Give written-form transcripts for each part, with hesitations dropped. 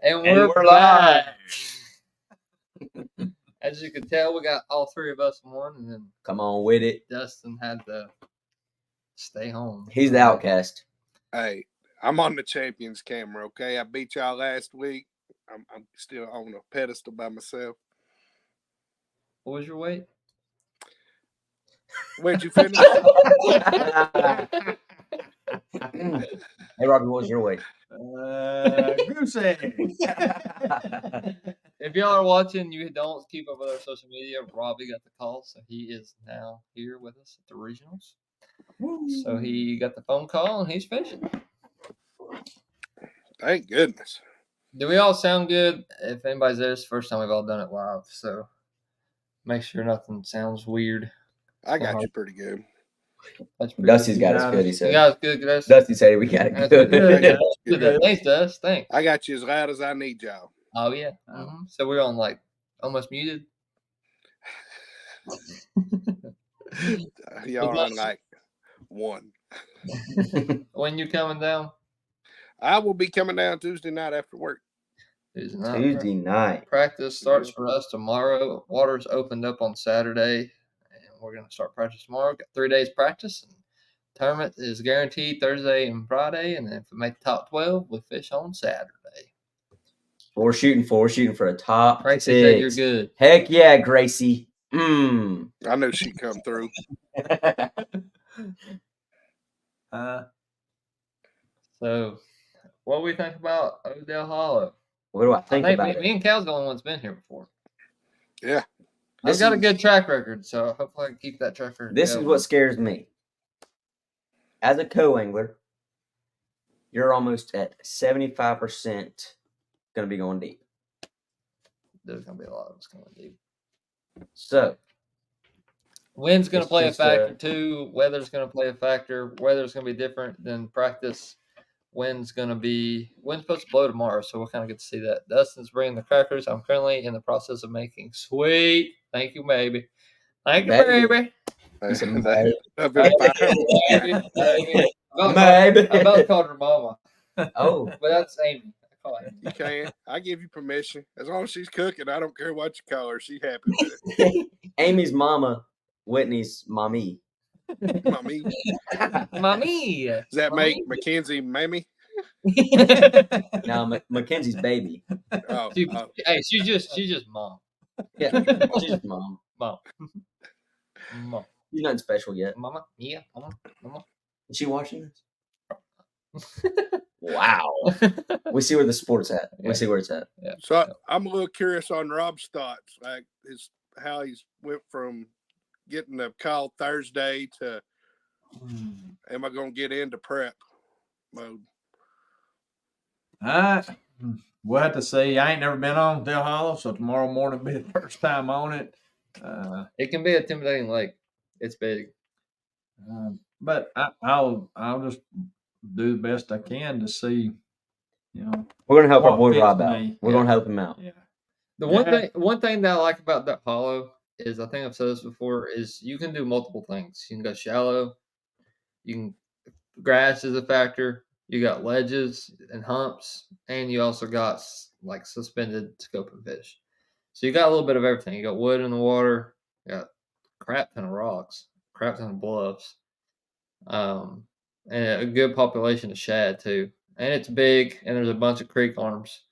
And we're live. As you can tell, we got all three of us on, and then Come on with it. Dustin had to stay home. He's the outcast. Hey, I'm on the champions camera, okay? I beat y'all last week. I'm still on a pedestal by myself. What was your weight? Where'd you finish? Hey, Robbie, what was your weight? Goose egg. If y'all are watching, you don't keep up with our social media. Robbie got the call, so he is now here with us at the regionals. So he got the phone call, and he's fishing. Thank goodness. Do we all sound good? If anybody's there, it's the first time we've all done it live, so make sure nothing sounds weird. I got you pretty good. That's pretty Dusty's good. got us good, he You said. got us good, guys. Dusty said we got it That's good. good. Good. Thanks, Dust. Thanks. I got you as loud as I need y'all. Oh, yeah. So we're on, like, almost muted. Y'all are on like one. When you coming down? I will be coming down Tuesday night after work. Tuesday night. Practice starts for us tomorrow. Water's opened up on Saturday, and we're going to start practice tomorrow. Got 3 days practice. And tournament is guaranteed Thursday and Friday, and then if we make the top 12, we fish on Saturday. We're shooting for a top Gracie 6. said you're good. Heck yeah, Gracie. I knew she'd come through. So, what do we think about Odell Hollow? What do I think about me and Cal's the only one's been here before. Yeah. I've got a good track record, so hopefully I can keep that track record. This is what scares me. As a co-angler, you're almost at 75% going to be going deep. there's gonna be a lot of us going deep. So Wind's gonna It's play a just, factor too. Weather's gonna play a factor. Weather's gonna be different than practice. Wind's supposed to blow tomorrow, so we'll kind of get to see that. Dustin's bringing the crackers. I'm currently in the process of making. Sweet, thank you, baby. Thank you, Baby. baby. It's a That'd been Baby, baby. Maybe. I about called her mama, Oh, but that's Amy. I call Amy. You can. I give you permission. As long as she's cooking, I don't care what you call her. She's happy with it. Amy's mama, Whitney's mommy. Mommy. Mommy. Does that make Mackenzie Mammy? Now Mackenzie's baby. Oh, Hey, she's just mom. Yeah, she's mom. Mom. Mom. She's nothing special yet. Mama. Yeah. Mama. Is she watching this? Wow. We see where the sport's at. Yeah. We see where it's at. Yeah. so I'm a little curious on Rob's thoughts, like how he's went from getting a call Thursday to am I going to get into prep mode? We'll have to see. I ain't never been on Del Hollow, so tomorrow morning will be the first time on it. It can be a intimidating lake. It's big. But I'll just do the best I can to see, We're gonna help our What boy fits Rob out. me. We're gonna help him out. Yeah. The Yeah. one thing that I like about that hollow is, I think I've said this before, is you can do multiple things. You can go shallow. Grass is a factor. You got ledges and humps, and you also got like suspended scoping fish. So you got a little bit of everything. You got wood in the water. You got crap ton of rocks, crap ton of bluffs, and a good population of shad too. And it's big, and there's a bunch of creek arms,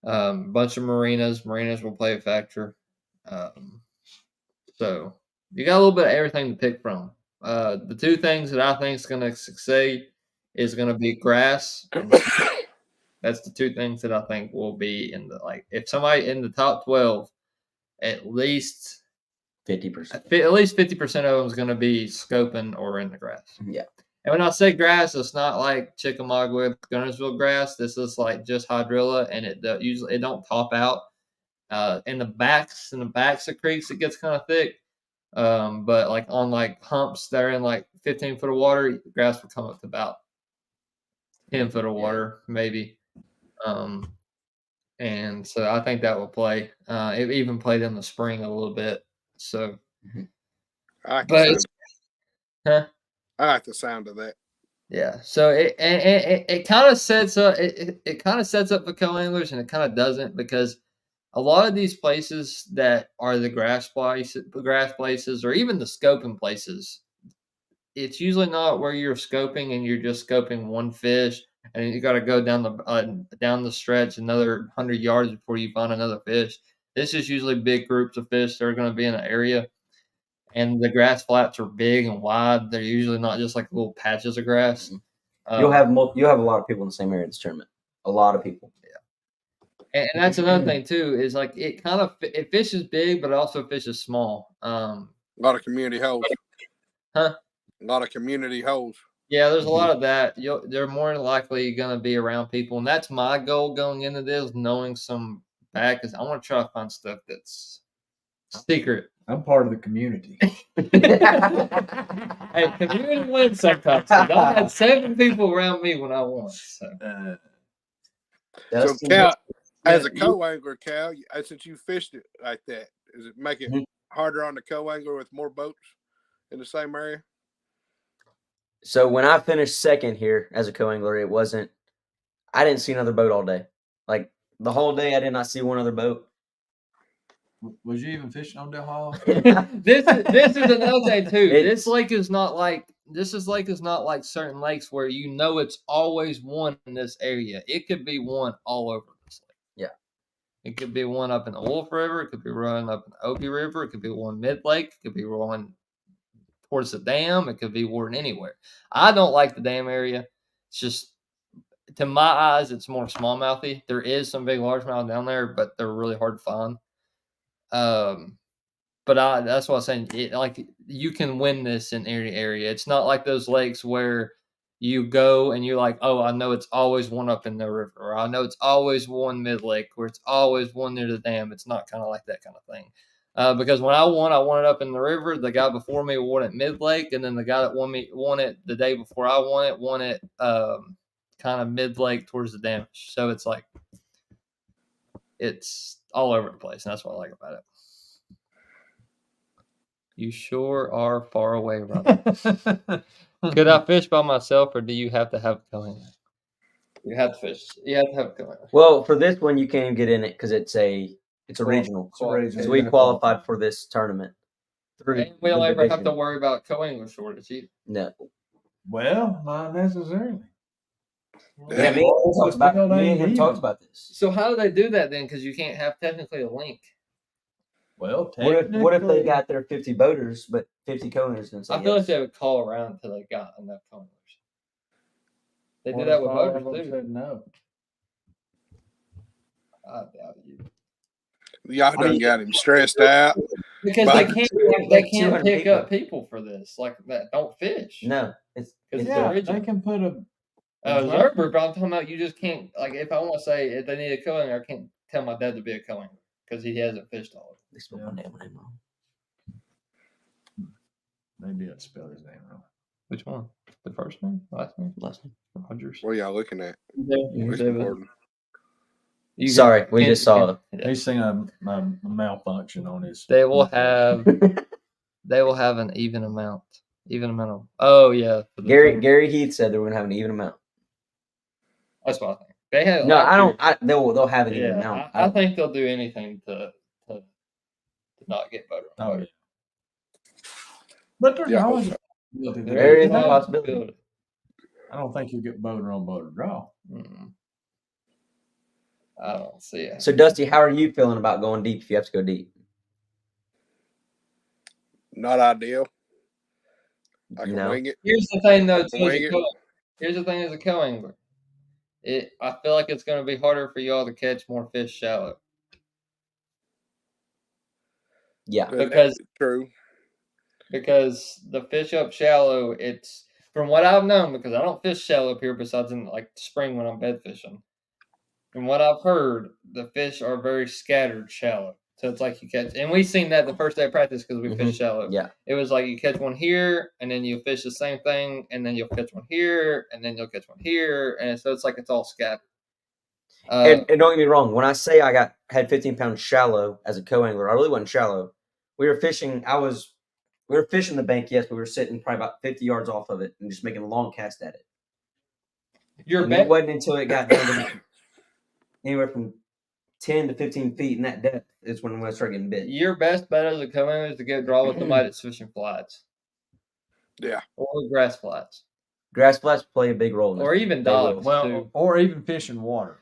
bunch of marinas. Marinas will play a factor. So you got a little bit of everything to pick from. The two things that I think is going to succeed is going to be grass. That's the two things that I think will be in the, like, if somebody in the top 12, at least 50%. at least 50% of them is going to be scoping or in the grass. Yeah. And when I say grass, it's not like Chickamauga, Gunnersville grass. This is like just hydrilla, and it don't top out. In the backs of creeks, it gets kind of thick. But like on like humps that are in like 15 foot of water, the grass will come up to about 10 foot of water, maybe. And so I think that will play. It even played in the spring a little bit. So, I like the sound of that. Yeah, so it kind of sets up it kind of sets up for co-anglers, and it kind of doesn't, because a lot of these places that are the grass places, or even the scoping places, it's usually not where you're scoping and you're just scoping one fish, and you got to go down the stretch another 100 yards before you find another fish. This is usually big groups of fish that are going to be in an area. And the grass flats are big and wide. They're usually not just like little patches of grass. You'll have a lot of people in the same area in this tournament. A lot of people. Yeah. And that's another thing too, is like it fishes big, but it also fishes small. A lot of community holes. Huh? A lot of community holes. Yeah, there's a lot of that. They're more than likely going to be around people, and that's my goal going into this, knowing some back, is I want to try to find stuff that's secret. I'm part of the community. Hey, community wins sometimes. I had 7 people around me when I won. So. So, Cal, as a co-angler, Cal, since you fished it like that, does it make it harder on the co-angler with more boats in the same area? So when I finished second here as a co-angler, I didn't see another boat all day. Like the whole day, I did not see one other boat. Was you even fishing on Del Hollow? This is another thing too. This lake is not like certain lakes where it's always one in this area. It could be one all over this lake. Yeah. It could be one up in the Wolf River. It could be one up in the Opie River. It could be one mid-lake. It could be one towards the dam. It could be one anywhere. I don't like the dam area. It's just, to my eyes, it's more smallmouthy. There is some big largemouth down there, but they're really hard to find. But that's what I'm saying. Like, you can win this in any area. It's not like those lakes where you go and you're like, oh, I know it's always one up in the river, or I know it's always one mid lake, or it's always one near the dam. It's not kind of like that kind of thing. Because when I won it up in the river. The guy before me won it mid lake, and then the guy that won it the day before I won it kind of mid lake towards the dam. So it's like it's all over the place, and that's what I like about it. You sure are far away, Robert. Could I fish by myself, or do you have to have a co-angler? You have to fish. You have to have a co-angler. Well, for this one, you can't even get in it because it's a regional. regional. So we qualified for this tournament. And we don't ever have to worry about co-angler shortage either. No. Well, not necessarily. Yeah, me and him talked about this. So how do they do that then? Because you can't have technically a link. Well, What if they got their 50 boaters, but 50 co-anglers didn't say I feel yes? like they would call around until they got enough co-anglers. They do that with boaters too. Said no. I doubt you. Y'all done got him stressed out. Because But- they can't 200 pick people. up people for this like that don't fish. No, it's Because Yeah, it's they original. can put a. Observer, but I'm talking about you just can't, like, if I want to say if they need a co-angler, I can't tell my dad to be a co-angler because he hasn't fished all of it. they spelled my name wrong. They did spell his name wrong. Which one? The first name? Last name? Last name. Rogers. What are y'all looking at? You What's can- important? you Sorry, we can- just saw Yeah. He's seen a malfunction on his. They will have an even amount. Of, oh yeah. for the tournament. Gary Heath said they were gonna have an even amount. That's what I think. They had. No, last I don't. year. They'll have an even Yeah, amount. I think they'll do anything to not get voted on. Oh yeah. But there's Yeah, I hope always. so. There is a possibility. I don't think you'll get boater on boater draw. Mm-mm. I don't see it. So Dusty, how are you feeling about going deep if you have to go deep? Not ideal. I can No. wing it. Here's the thing, though. Too, Wing it. here's the thing as a co-angler. I feel like it's going to be harder for y'all to catch more fish shallow Yeah. Because- True. because the fish up shallow, it's from what I've known, because I don't fish shallow up here besides in like the spring when I'm bed fishing. From what I've heard, the fish are very scattered shallow. So it's like you catch, and we've seen that the first day of practice because we fished shallow. Yeah. It was like you catch one here, and then you'll fish the same thing, and then you'll catch one here, and then you'll catch one here, and so it's like it's all scattered. And don't get me wrong. When I say I had 15 pounds shallow as a co-angler, I really wasn't shallow. We were fishing. We were fishing the bank, yes, but we were sitting probably about 50 yards off of it and just making a long cast at it. Your And it best, wasn't until it got down to anywhere from 10 to 15 feet in that depth is when I started getting bit. your best bet as a co-angler is to go draw with somebody that's fishing flats Yeah. or grass flats Grass flats play a big role in this. or even They will. dogs Well, too. or even fishing water.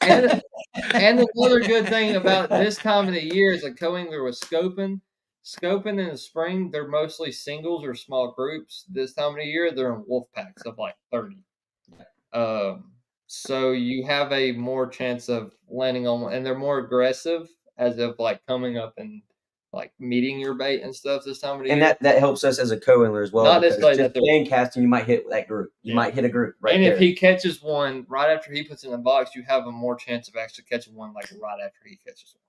and another good thing about this time of the year is a co-angler with scoping. Scoping in the spring, they're mostly singles or small groups. This time of the year, they're in wolf packs of like 30. So you have a more chance of landing on, and they're more aggressive as of like coming up and like meeting your bait and stuff this time of the And year. that helps us as a co-angler as well. Not because necessarily just that they're- land casting, you might hit that group. You Yeah. might hit a group right and there. if he catches one right after he puts it in the box, you have a more chance of actually catching one like right after he catches one.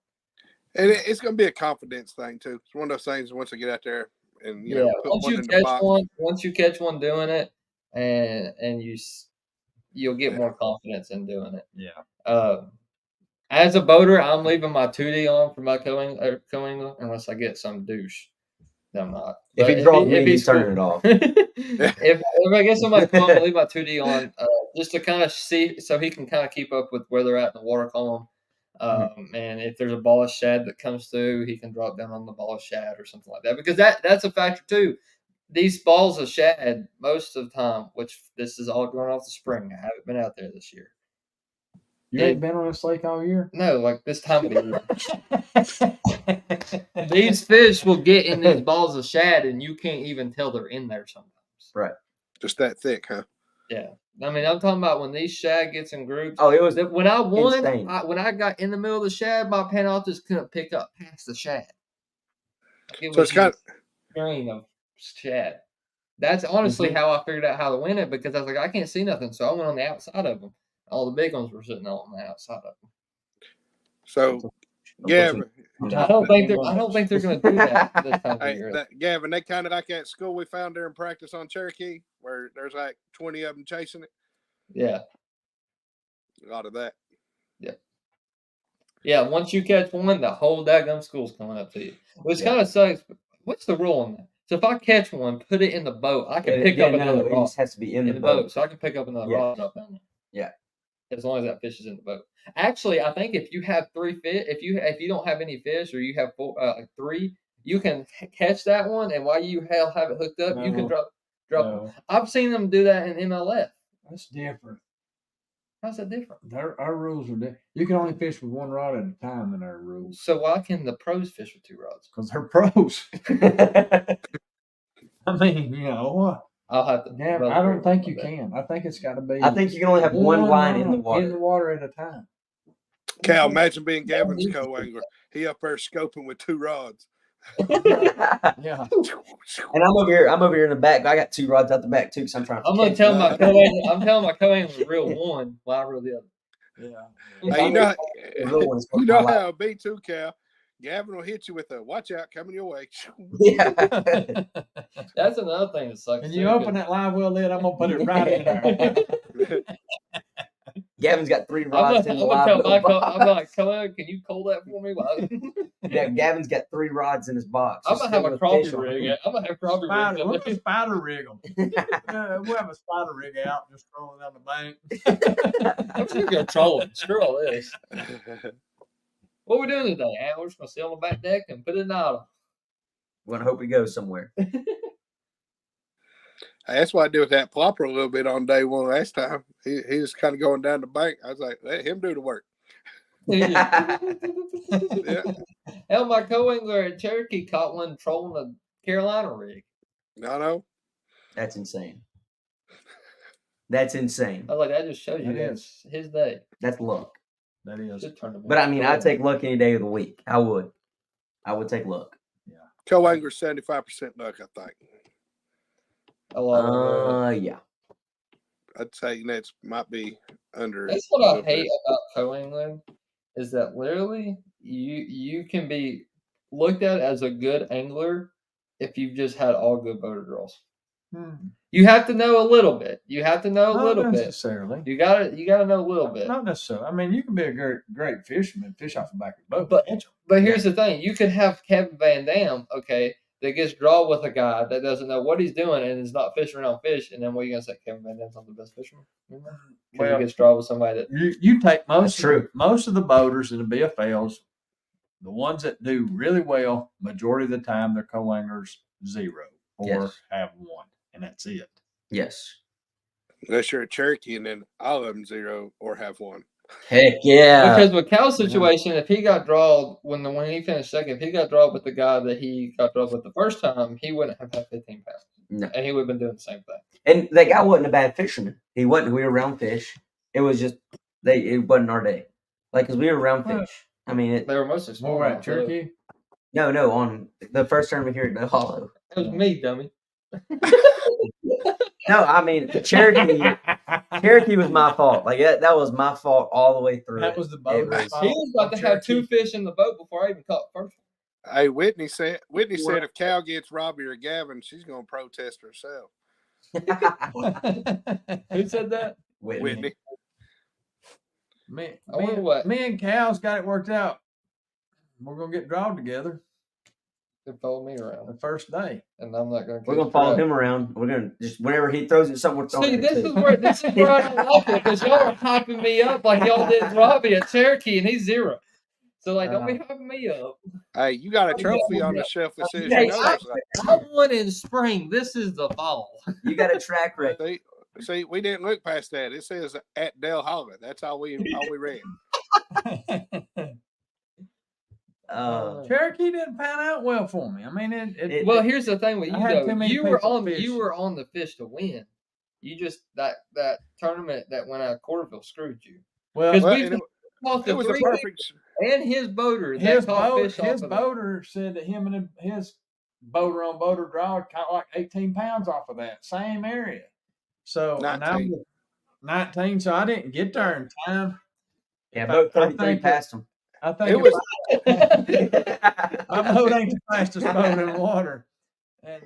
And it's going to be a confidence thing, too. It's one of those things once I get out there and, you know, put once one you in the catch box. once you catch one doing it, and you'll get more confidence in doing it. Yeah. As a boater, I'm leaving my 2D on for my co-angler unless I get some douche. No, I'm not. If But he draws me, if he's turning it off. if I get somebody cool, I'm gonna leave my 2D on just to kind of see, so he can kind of keep up with where they're at in the water column. And if there's a ball of shad that comes through, he can drop down on the ball of shad or something like that. Because that's a factor too. These balls of shad, most of the time, which this is all going off the spring. I haven't been out there this year. You ain't been on this lake all year? No, like this time of the year. These fish will get in these balls of shad, and you can't even tell they're in there sometimes. Right. Just that thick, huh? Yeah. I mean, I'm talking about when these shad gets in groups. Oh, it was When I won, insane. when I got in the middle of the shad, my penalty just couldn't pick up past the shad. Like, it So was it's kind of, a string of shad. That's honestly Mhm. how I figured out how to win it because I was like, I can't see nothing, so I went on the outside of them. All the big ones were sitting on the outside of them. So, Unfortunately, Gavin, I don't think they're going to do that this time of hey, year. Gavin, they kind of like that school we found there in practice on Cherokee, where there's like 20 of them chasing it. Yeah, A lot of that. yeah. Once you catch one, the whole daggum school's coming up to you, which Yeah. kind of sucks. What's the rule on that? So if I catch one, put it in the boat, I can pick Yeah, up no, another it rod just has to be in in the the boat, boat. so I can pick up another Yeah. rod up in there. Yeah. As long as that fish is in the boat. Actually, I think if you have 3 fish, if you don't have any fish or you have 3, you can catch that one, and while you have it hooked up, you can No. drop No. them. I've seen them do that in MLF. That's different. How's that different? Our rules are different. You can only fish with one rod at a time in our rules So why can the pros fish with 2 rods? because they're pros. I mean, you know, I'll have to. yeah, I don't think you can. I think it's got to be. I think you can only have one line in the water. In the water at a time. Cal, imagine being Gavin's co-angler. He up there scoping with 2 rods. Yeah. And I'm over here in the back. I got 2 rods out the back too, because I'm trying to. I'm gonna tell my co-angler. I'm telling my co-angler to reel one while I reel the other. Yeah. Hey, real you know how it be too, Cal. Gavin will hit you with a "watch out, coming your way." Yeah. That's another thing that sucks. When you open that live well lid, I'm gonna put it right in there. Gavin's got 3 I'm rods in the live tell well my I'm box. like, co, can you call that for me? Yeah, Gavin's got 3 rods in his box. I'm gonna have a Just crappie fish on rig. it. I'm gonna have crappie Spider, rig. we'll have a spider rig 'em. We'll have a spider rig out, just throwing down the bank. I'm just gonna troll it. Screw all this. What we doing today? We're just gonna sit on the back deck and put it in auto. We're gonna hope he goes somewhere. That's what I did with that plopper a little bit on day 1 last time. He was kind of going down the bank. I was like, let him do the work. Yeah. Hell, my co-angler at Cherokee caught one trolling a Carolina rig. I know. That's insane. That's insane. I was like, that just shows you that's his day. That's luck. That is. But I mean, I'd take luck any day of the week. I would take luck. Yeah. Co-angler 75% luck, I think. Yeah. I'd say that might be under. That's what I hate about co-angling is that literally you can be looked at as a good angler if you've just had all good boater girls. You have to know a little bit. You have to know a little bit. Not necessarily. You gotta know a little bit. Not necessarily. I mean, you can be a great fisherman, fish off the back of the boat. But here's the thing: you could have Kevin Van Dam, okay, that gets drawn with a guy that doesn't know what he's doing and is not fishing around fish, and then what are you gonna say? Kevin Van Dam's not the best fisherman? Because he gets drawn with somebody that you take most of the boaters in the BFLs, the ones that do really well, majority of the time they're co-anglers 0 or have 1, and that's it. Yes. Unless you're a Cherokee and then all of them 0 or have 1. Heck yeah. Because with Cal's situation, if he got drawn when he finished second, if he got drawn with the guy that he got drawn with the first time, he wouldn't have had 15 pounds. No. And he would have been doing the same thing. And that guy wasn't a bad fisherman. He wasn't. We were around fish. It was just it wasn't our day. Like, because we were around fish. I mean, they were mostly small. More at Cherokee? No, on the first tournament here at the Hollow. It was me, dummy. No, I mean Cherokee was my fault. Like that was my fault all the way through. That was the boat. He was about to have 2 fish in the boat before I even caught the first one. Hey, Whitney said if Cal gets Robbie or Gavin, she's gonna protest herself. Who said that? Whitney. Me and Cal's got it worked out. We're gonna get drawn together. They follow me around the first day, and I'm not gonna. We're gonna follow him around. We're gonna just whenever he throws it, something. See, this is where I don't like it because y'all are hyping me up like y'all did Robbie at Cherokee, and he's 0. So don't be hyping me up. Hey, you got a trophy on the shelf that says I won in spring. This is the fall. You got a track record. See, we didn't look past that. It says at Del Holla. That's all we read. Cherokee didn't pan out well for me. I mean, well, here's the thing with you though. You were on the fish to win. You just that tournament that went out of Corderville screwed you. Well, it was a perfect. And his boater, his boater said that him and his boater on boater draw, caught like 18 pounds off of that same area. So, and I 19. was 19, so I didn't get there in time. Yeah, If boat I 33 think passed them. I think It if was my boat ain't the fastest boat in the water. And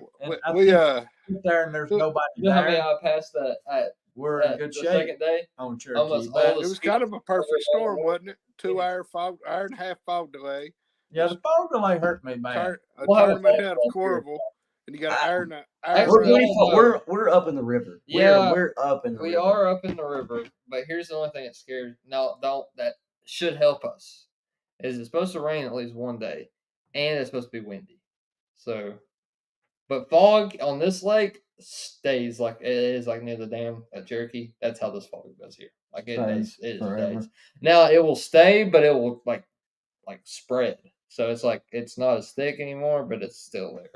I we think get there and there's nobody You know how many there. I passed that We're in at good the shape second day? on Cherokee. Almost But all it was kind of a perfect storm, wasn't it? 2 hour hour and a half fog delay. yeah, the fog delay hurt me bad. A We'll have a tournament fog out of delay, too. Coralville, and you got an hour and a Actually, We're up in the river. Yeah, we're up in the We river. are up in the river, but here's the only thing that scares. No, don't. That should help us. Is it's supposed to rain at least one day, and it's supposed to be windy. So, but fog on this lake stays like it is like near the dam at Cherokee. That's how this fog goes here. Like it does. Stays It forever. stays. Now it will stay, but it will like spread. So it's like it's not as thick anymore, but it's still there.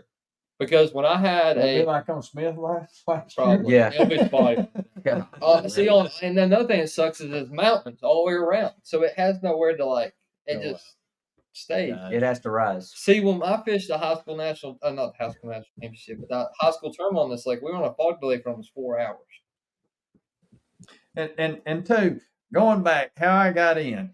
Because when I had It'd be a like on Smith last year. probably Yeah. it'll be spotty. Yeah. See, and another thing that sucks is it's mountains all the way around, so it has nowhere to like. It Go just stays. Yeah. It has to rise. See, when I fished the high school national, not the high school national championship, but the high school tournament on this lake, we were on a fog delay for almost 4 hours. And two, going back, how I got in.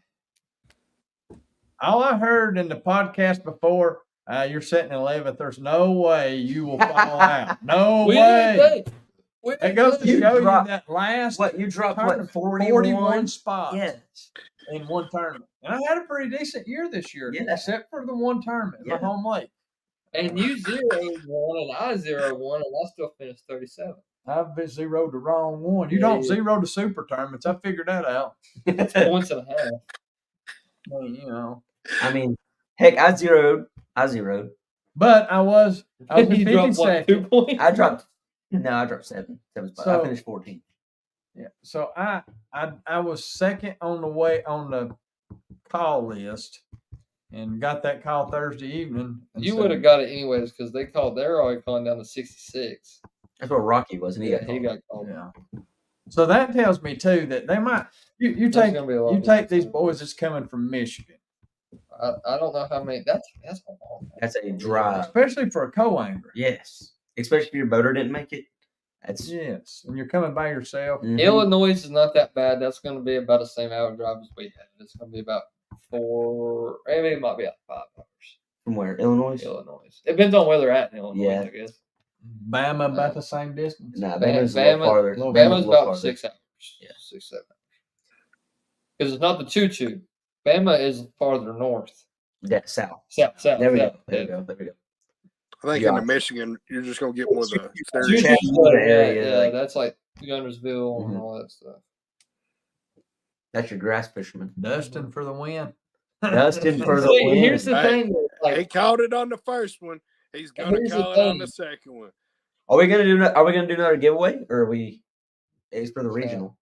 All I heard in the podcast before, you're sitting 11th. There's no way you will fall out. No We way. didn't think. We It didn't goes to think. show you dropped- that last What, you dropped tournament, what, 41 spots Yes. in one tournament. And I had a pretty decent year this year, Yeah. except for the one tournament, my Yeah. home lake. And you 0-1, and I 0-1, and I still finished 37. I've been zeroed the wrong one. You Yeah, don't yeah. zero the super tournaments. I figured that out. Points and a half. Well, you know. I mean, heck, I zeroed. But I was in You dropped, what, 2 52nd. points? I dropped 7 spots. I So- finished 14. Yeah. So I was second on the way on the call list and got that call Thursday evening. And You so- would have got it anyways because they're already calling down to 66. That's what Rocky was, and he Yeah, got he called. got called. Yeah. So that tells me too that they might you There's take gonna be a lot you of take difference. these boys that's coming from Michigan, I don't know how many. That's a long. That's a drive. especially for a co-angler. Yes. Especially if your boater didn't make it. That's Yes, and you're coming by yourself. Mhm. Illinois is not that bad. That's going to be about the same hour drive as we had. It's going to be about 4. Maybe it might be like 5 hours. From where? Illinois? Illinois. It depends on where they're at in Illinois, Yeah. I guess. Bama about the same distance. Nah, Bama- Bama's a little farther. Bama- Bama's a little about farther. 6 hours. Yeah. 6, 7 hours. Because it's not the choo-choo. Bama is farther north. Yeah, south. South. There we south. go. There Yeah. we go. There we go. I think Yeah. in the Michigan, you're just gonna get more of the Choo-choo's stereotype. Chattanooga like, area, yeah, like- that's like Gunnersville and Mhm. all that stuff. That's your grass fisherman. Dustin for the win. Dustin for the See, win. here's the Hey, thing. He Like, called it on the first one. He's gonna Here's the call it on the thing. second one. Are we gonna do another giveaway, or are we? It's for the regional.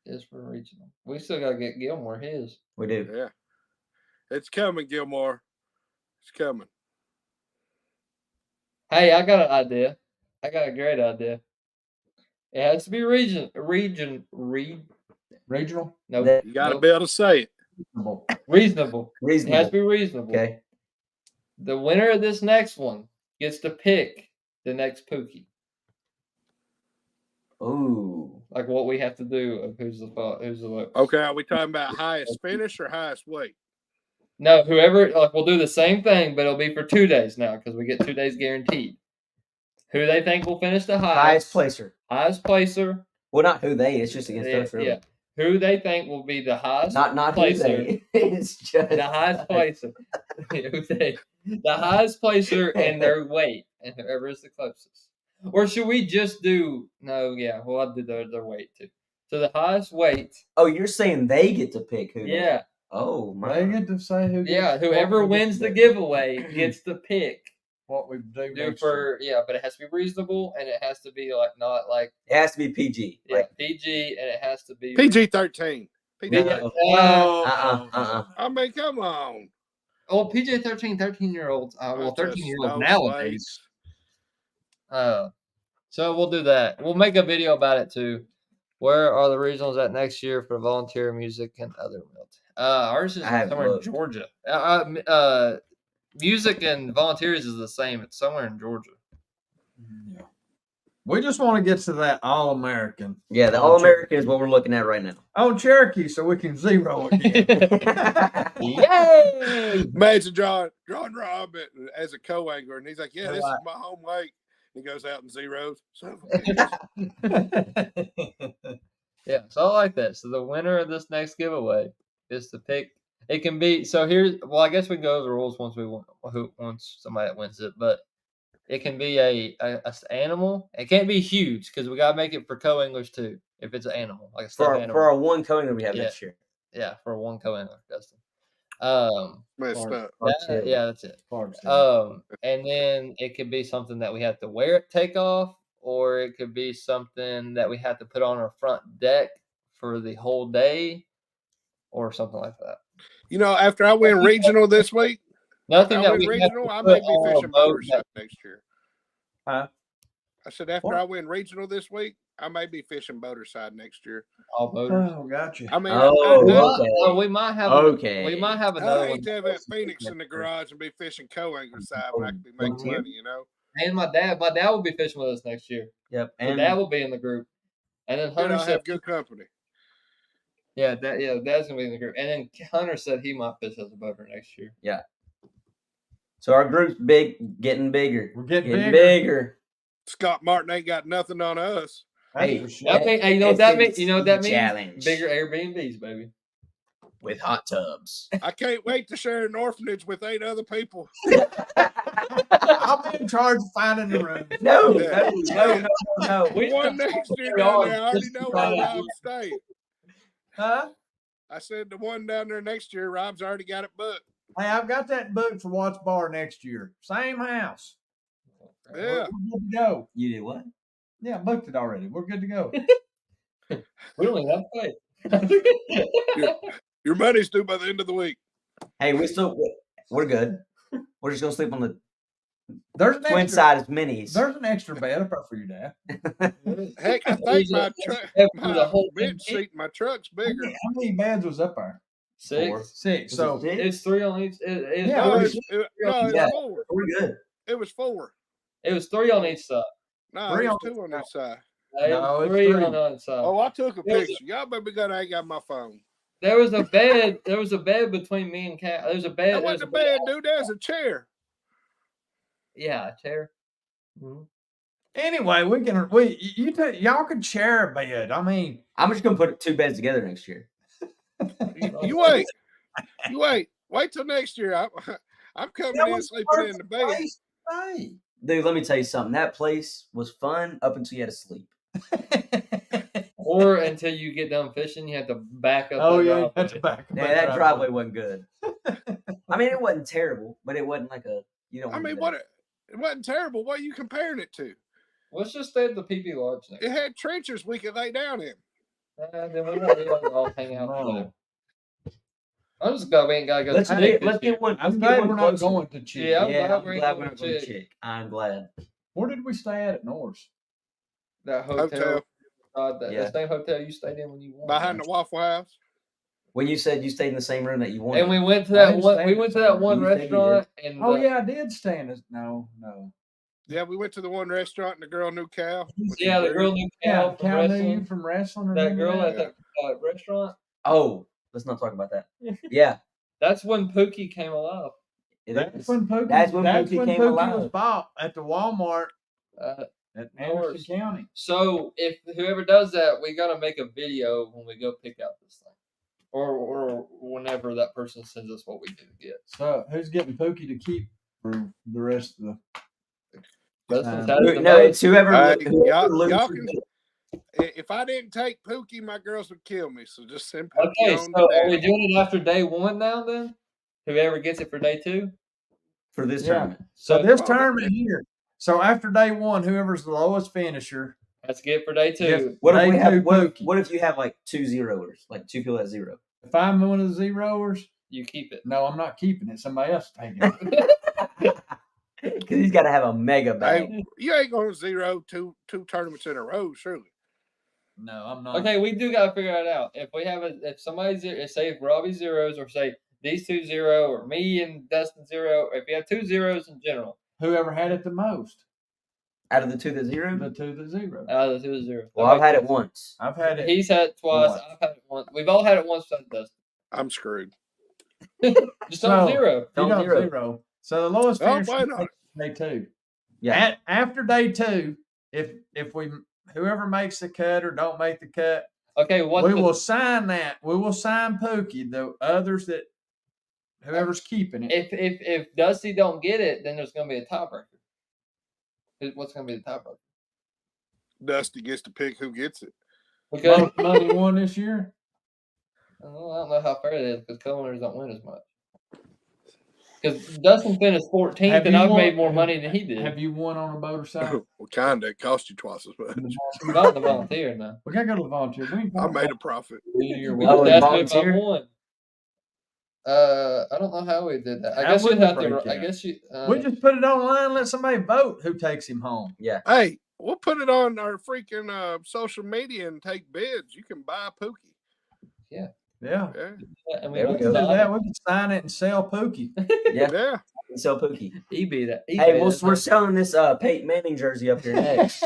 is for regional. We still got to get Gilmore his. We do. Yeah, it's coming, Gilmore. It's coming. Hey, I got an idea. I got a great idea. It has to be regional. No, That- You got to nope. be able to say it. Reasonable. It has to Reasonable. be reasonable. Okay. The winner of this next one gets to pick the next Pookie. Ooh. Like what we have to do of who's the lowest. Okay, are we talking about highest finish or highest weight? No, whoever we'll do the same thing, but it'll be for 2 days now because we get 2 days guaranteed. Who they think will finish the Highest highest placer. highest placer. Well, not who they. It's just against us, really. Yeah. Who they think will be the highest Not who placer. they. It's just The highest placer. The highest placer and their weight, and whoever is the closest. Or should we just do no? Yeah, well, I'll do their weight too. So the highest weight, Oh, you're saying they get to pick who? they- yeah, Oh They my. get to say who. yeah. gets- Whoever what we get wins to the do. giveaway gets to pick. What we do Do next year. but it has to be reasonable, and it has to be not like It has to be PG. Like, PG, and it has to be PG-13. PG-13. I mean, come on. Oh, PJ 13-year-olds. Well, Bunch of 13-year-olds snowflakes. nowadays. So we'll do that. We'll make a video about it too. Where are the regionals at next year for volunteer music and other events? Ours is I haven't somewhere in looked. Georgia. music and volunteers is the same. It's somewhere in Georgia. Yeah. We just want to get to that All-American. Yeah, the All-American is what we're looking at right now. On Cherokee, so we can zero again. Yay! Imagine John Robb as a co-angler, and he's like, "Yeah, this is my home lake." He goes out and zeros. Yeah, so I like that. So the winner of this next giveaway is to pick. It can be so. I guess we can go over the rules once somebody wins it, but it can be a animal. It can't be huge because we gotta make it for co-anglers too. If it's an animal, like a stuffed animal. For our one co-angler we have next year. Yeah, for one co-angler, Dustin. Messed up. Yeah, that's it. And then it could be something that we have to wear it, take off, or it could be something that we have to put on our front deck for the whole day, or something like that. You know, after I win regional this week, Nothing that I we win have regional, to I put may be on a fishing boat motor next year. Huh? I said after I win regional this week, I may be fishing boater side next year. all boaters. Oh, gotcha. I mean, We might have. Okay. We might have I another hate one. to have that Phoenix in the garage and be fishing co-angler side when I could be making money, you know. And my dad will be fishing with us next year. Yep. So And Dad will be in the group. And then Good, Hunter I'll said, have good company. Dad's gonna be in the group. And then Hunter said he might fish as a boater next year. yeah. So our group's getting bigger. We're getting bigger. Scott Martin ain't got nothing on us. Hey, Hey, you know what that means? You know what that means? Challenge. Bigger Airbnbs, baby. With hot tubs. I can't wait to share an orphanage with 8 other people. I'll be in charge of finding the room. No. We won next year down there. I already know where Rob's staying. Huh? I said the one down there next year, Rob's already got it booked. Hey, I've got that booked for Watts Bar next year. Same house. Yeah. We're good to go. You did what? Yeah, I booked it already. We're good to go. We don't even have to pay. Your money's due by the end of the week. Hey, we're good. We're just gonna sleep on the There's an twin extra, size minis. There's an extra bed up there for you, Dad. Heck, I think my the whole bench seat in my truck's bigger. How many beds was up there? 6. 6. So It's 3 on each. Yeah, No, we're it's 4. We're good. It was 4. It was 3 on each side. No, 3 it was on 2 on each side. No, it's 3 3. on the other side. Oh, I took a There's- picture. Y'all better go. I ain't got my phone. There was a bed. There was a bed between me and Cat. There's a bed. That wasn't a bed, dude. There's a chair. Yeah, a chair. anyway, y'all could share a bed. I mean, I'm just gonna put 2 beds together next year. You wait. You wait. Wait till next year. I'm coming in sleeping in the bed. Hey. Dude, let me tell you something. That place was fun up until you had to sleep. Or until you get done fishing, you have to back up. Oh the yeah, driveway. that's back. Yeah, that driveway wasn't good. I mean, it wasn't terrible, but it wasn't like a I mean, it wasn't terrible. What are you comparing it to? Let's just stay at the PP Lodge next. It had trenches we could lay down in. Then we won't really all hang out together. I'm just glad we ain't gotta go. Let's to get Chick this year. one. I'm let's glad get we're one not closer. going to Chick. Yeah, I'm Yeah, glad I'm we ain't glad going we're to not going to Chick. Chick. I'm glad. Where did we stay at Norris? That Hotel. That Yeah. same hotel you stayed in when you won. Behind the Waffle House. When you said you stayed in the same room that you wanted. And we went to I that didn't one. stay We in went the to that same one room. You said you restaurant, and Oh yeah, I did stay in this. No. Yeah, we went to the one restaurant and the girl knew Cal. which yeah, is the weird. girl knew Yeah, Cal from Cal knew you wrestling. from wrestling. That remember girl that? at the restaurant. Oh, let's not talk about that. Yeah. That's when Pookie came alive. That's when Pookie. That's when Pookie came was alive. bought at the Walmart Uh, at Norris. Anderson County. so if whoever does that, we gotta make a video when we go pick out this thing, or whenever that person sends us what we need to get. So who's getting Pookie to keep for the rest of the? That's Um, the No, it's whoever. Y'all loses can. it. If I didn't take Pookie, my girls would kill me. So just send Pookie Okay, on so to are we Daddy. doing it after day 1 now? Then whoever gets it for day 2. For this Yeah. tournament. So this well, tournament here. So after day 1, whoever's the lowest finisher. Let's get it for day 2. Yes. What if Day we have? two Pookie. What if you have like 2 zeroers, like 2 people at 0? If I'm one of the zeroers, You keep it. no, I'm not keeping it. Somebody else taking it. Because he's got to have a mega bag. Hey, you ain't going to 0 two tournaments in a row, surely. No, I'm not. Okay, we do gotta figure it out. If we have if somebody say if Robbie zeros or say these 2 0, or me and Dustin 0, or if you have 2 zeros in general. Whoever had it the most. Out of the 2 to 0? The 2 to 0. Out of the 2 0. Well, I've had it once. I've had it. He's had it twice. once. I've had it once. We've all had it once besides Dustin. I'm screwed. Just on 0. You Don't don't zero. 0. So the lowest Oh, finish why not? day 2. Yeah. After day 2, if whoever makes the cut or don't make the cut, Okay, we will sign that. We will sign Pookie. The others that whoever's keeping it. if Dusty don't get it, then there's going to be a tiebreaker. What's going to be the tiebreaker? Dusty gets to pick who gets it. Because Money won this year. I don't know how fair it is because co-owners don't win as much. Because Dustin finished 14th, Have and you I've won- made more money than he did. Have you won on a boat or something? Well, kinda. It cost you twice as much. Not the volunteer now. We gotta go to the volunteer. We I made a profit. Oh, and That's if I volunteer? won. I don't know how we did that. I How guess would you'd we have break to. I that? guess you. We just put it online and let somebody vote who takes him home. Yeah. Hey, we'll put it on our freaking social media and take bids. You can buy Pookie. Yeah. Yeah. I mean, There we we go. Do can that. We can sign it and sell Pookie. Yeah. Yeah. And sell Pookie. eBay that. Hey, we're selling this Peyton Manning jersey up here next.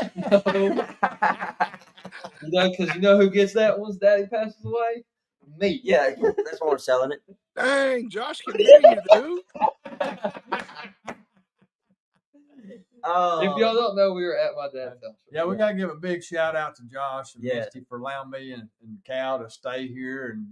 Because you know who gets that once Daddy passes away? Me. Yeah, that's why we're selling it. Dang, Josh can hear you, dude. Oh, If y'all don't know, we were at my dad's house. Yeah, we gotta give a big shout out to Josh and Yeah. Misty for allowing me and Cal to stay here and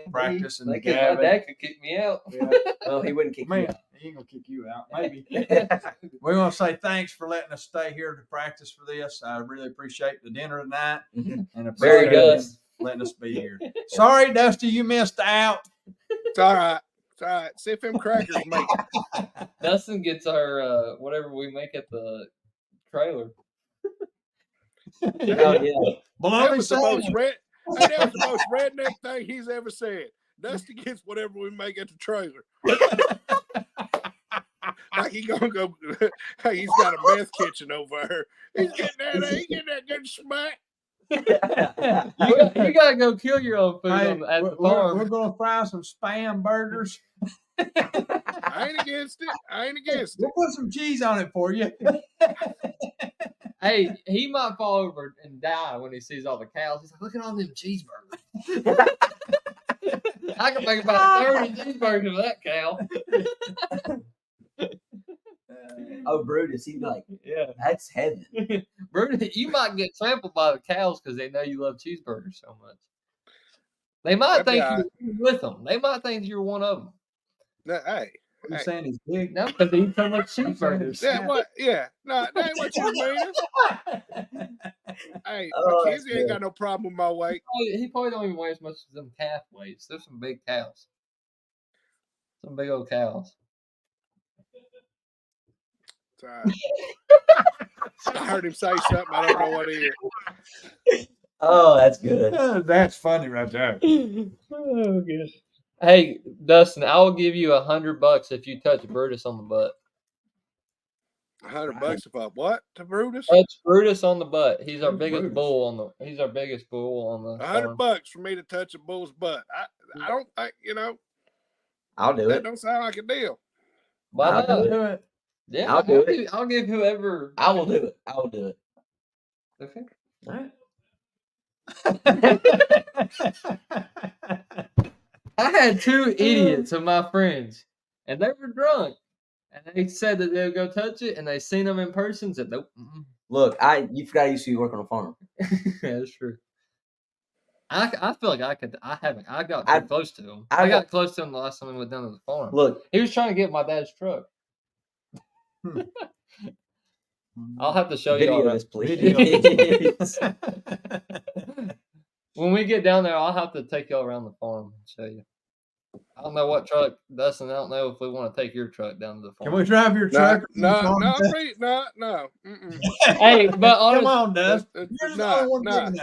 practice in the Because my cabin. dad could kick me out. Yeah. well, he wouldn't kick you Man, out. he ain't gonna kick you out. Maybe. Yeah. We want to say thanks for letting us stay here to practice for this. I really appreciate the dinner tonight Mhm. and Very appreciate good. him letting us be here. Sorry, Dusty, you missed out. It's all right. It's all right. See if them crackers make it. Dustin gets our whatever we make at the trailer. Oh, yeah. That Bologna was the most sandwich. that was the most redneck thing he's ever said. Dusty gets whatever we make at the trailer. Like he gonna go. He's got a meth kitchen over there. He's getting that good smack. You gotta go kill your own food Hey, at the we're farm. gonna fry some spam burgers. I ain't against it. I ain't against it. We'll put some cheese on it for you. Hey, he might fall over and die when he sees all the cows. He's like, look at all them cheeseburgers. I can make about 30 cheeseburgers with that cow. Oh, Brutus, he'd be like, Yeah. that's heaven. Bruno, you might get trampled by the cows because they know you love cheeseburgers so much. They might That'd be think you're with them. They might think you're one of them. Hey, You're saying he's big. No, because they eat so much cheeseburgers. yeah, what? Yeah, no, that ain't what you mean. Hey, Oh, that's Mackenzie ain't good. got no problem with my weight. He probably don't even weigh as much as them calf weighs. There's some big cows. Some big old cows. It's all right. I heard him say something. I don't know what it is. Oh, that's good. That's funny right there. Oh, gosh. Hey, Dustin, I will give you $100 if you touch Brutus on the butt. $100 if I what to Brutus? Touch Brutus on the butt. He's our Who's biggest Brutus? bull on the. He's our biggest bull on the. farm. $100 for me to touch a bull's butt. I don't think I'll do that it. don't sound like a deal. Why I'll not? Do it. Yeah, I'll do it. I'll give whoever. I will do it. I will do it. Okay. All right. I had 2 idiots of my friends, and they were drunk, and they said that they would go touch it, and they seen them in person. Said nope. Look, you forgot you used to work on a farm. Yeah, that's true. I feel like I could. I haven't. I got too I- close to him. I I got close to him the last time we went down to the farm. Look, He was trying to get my dad's truck. I'll have to show you all video that. this, please. When we get down there, I'll have to take y'all around the farm and show you. I don't know what truck, Dustin. I don't know if we want to take your truck down to the farm. Can we drive your No, truck? no. Mm-mm. Hey, but Come honestly, on, Dust. You're the Nah, only one nah. big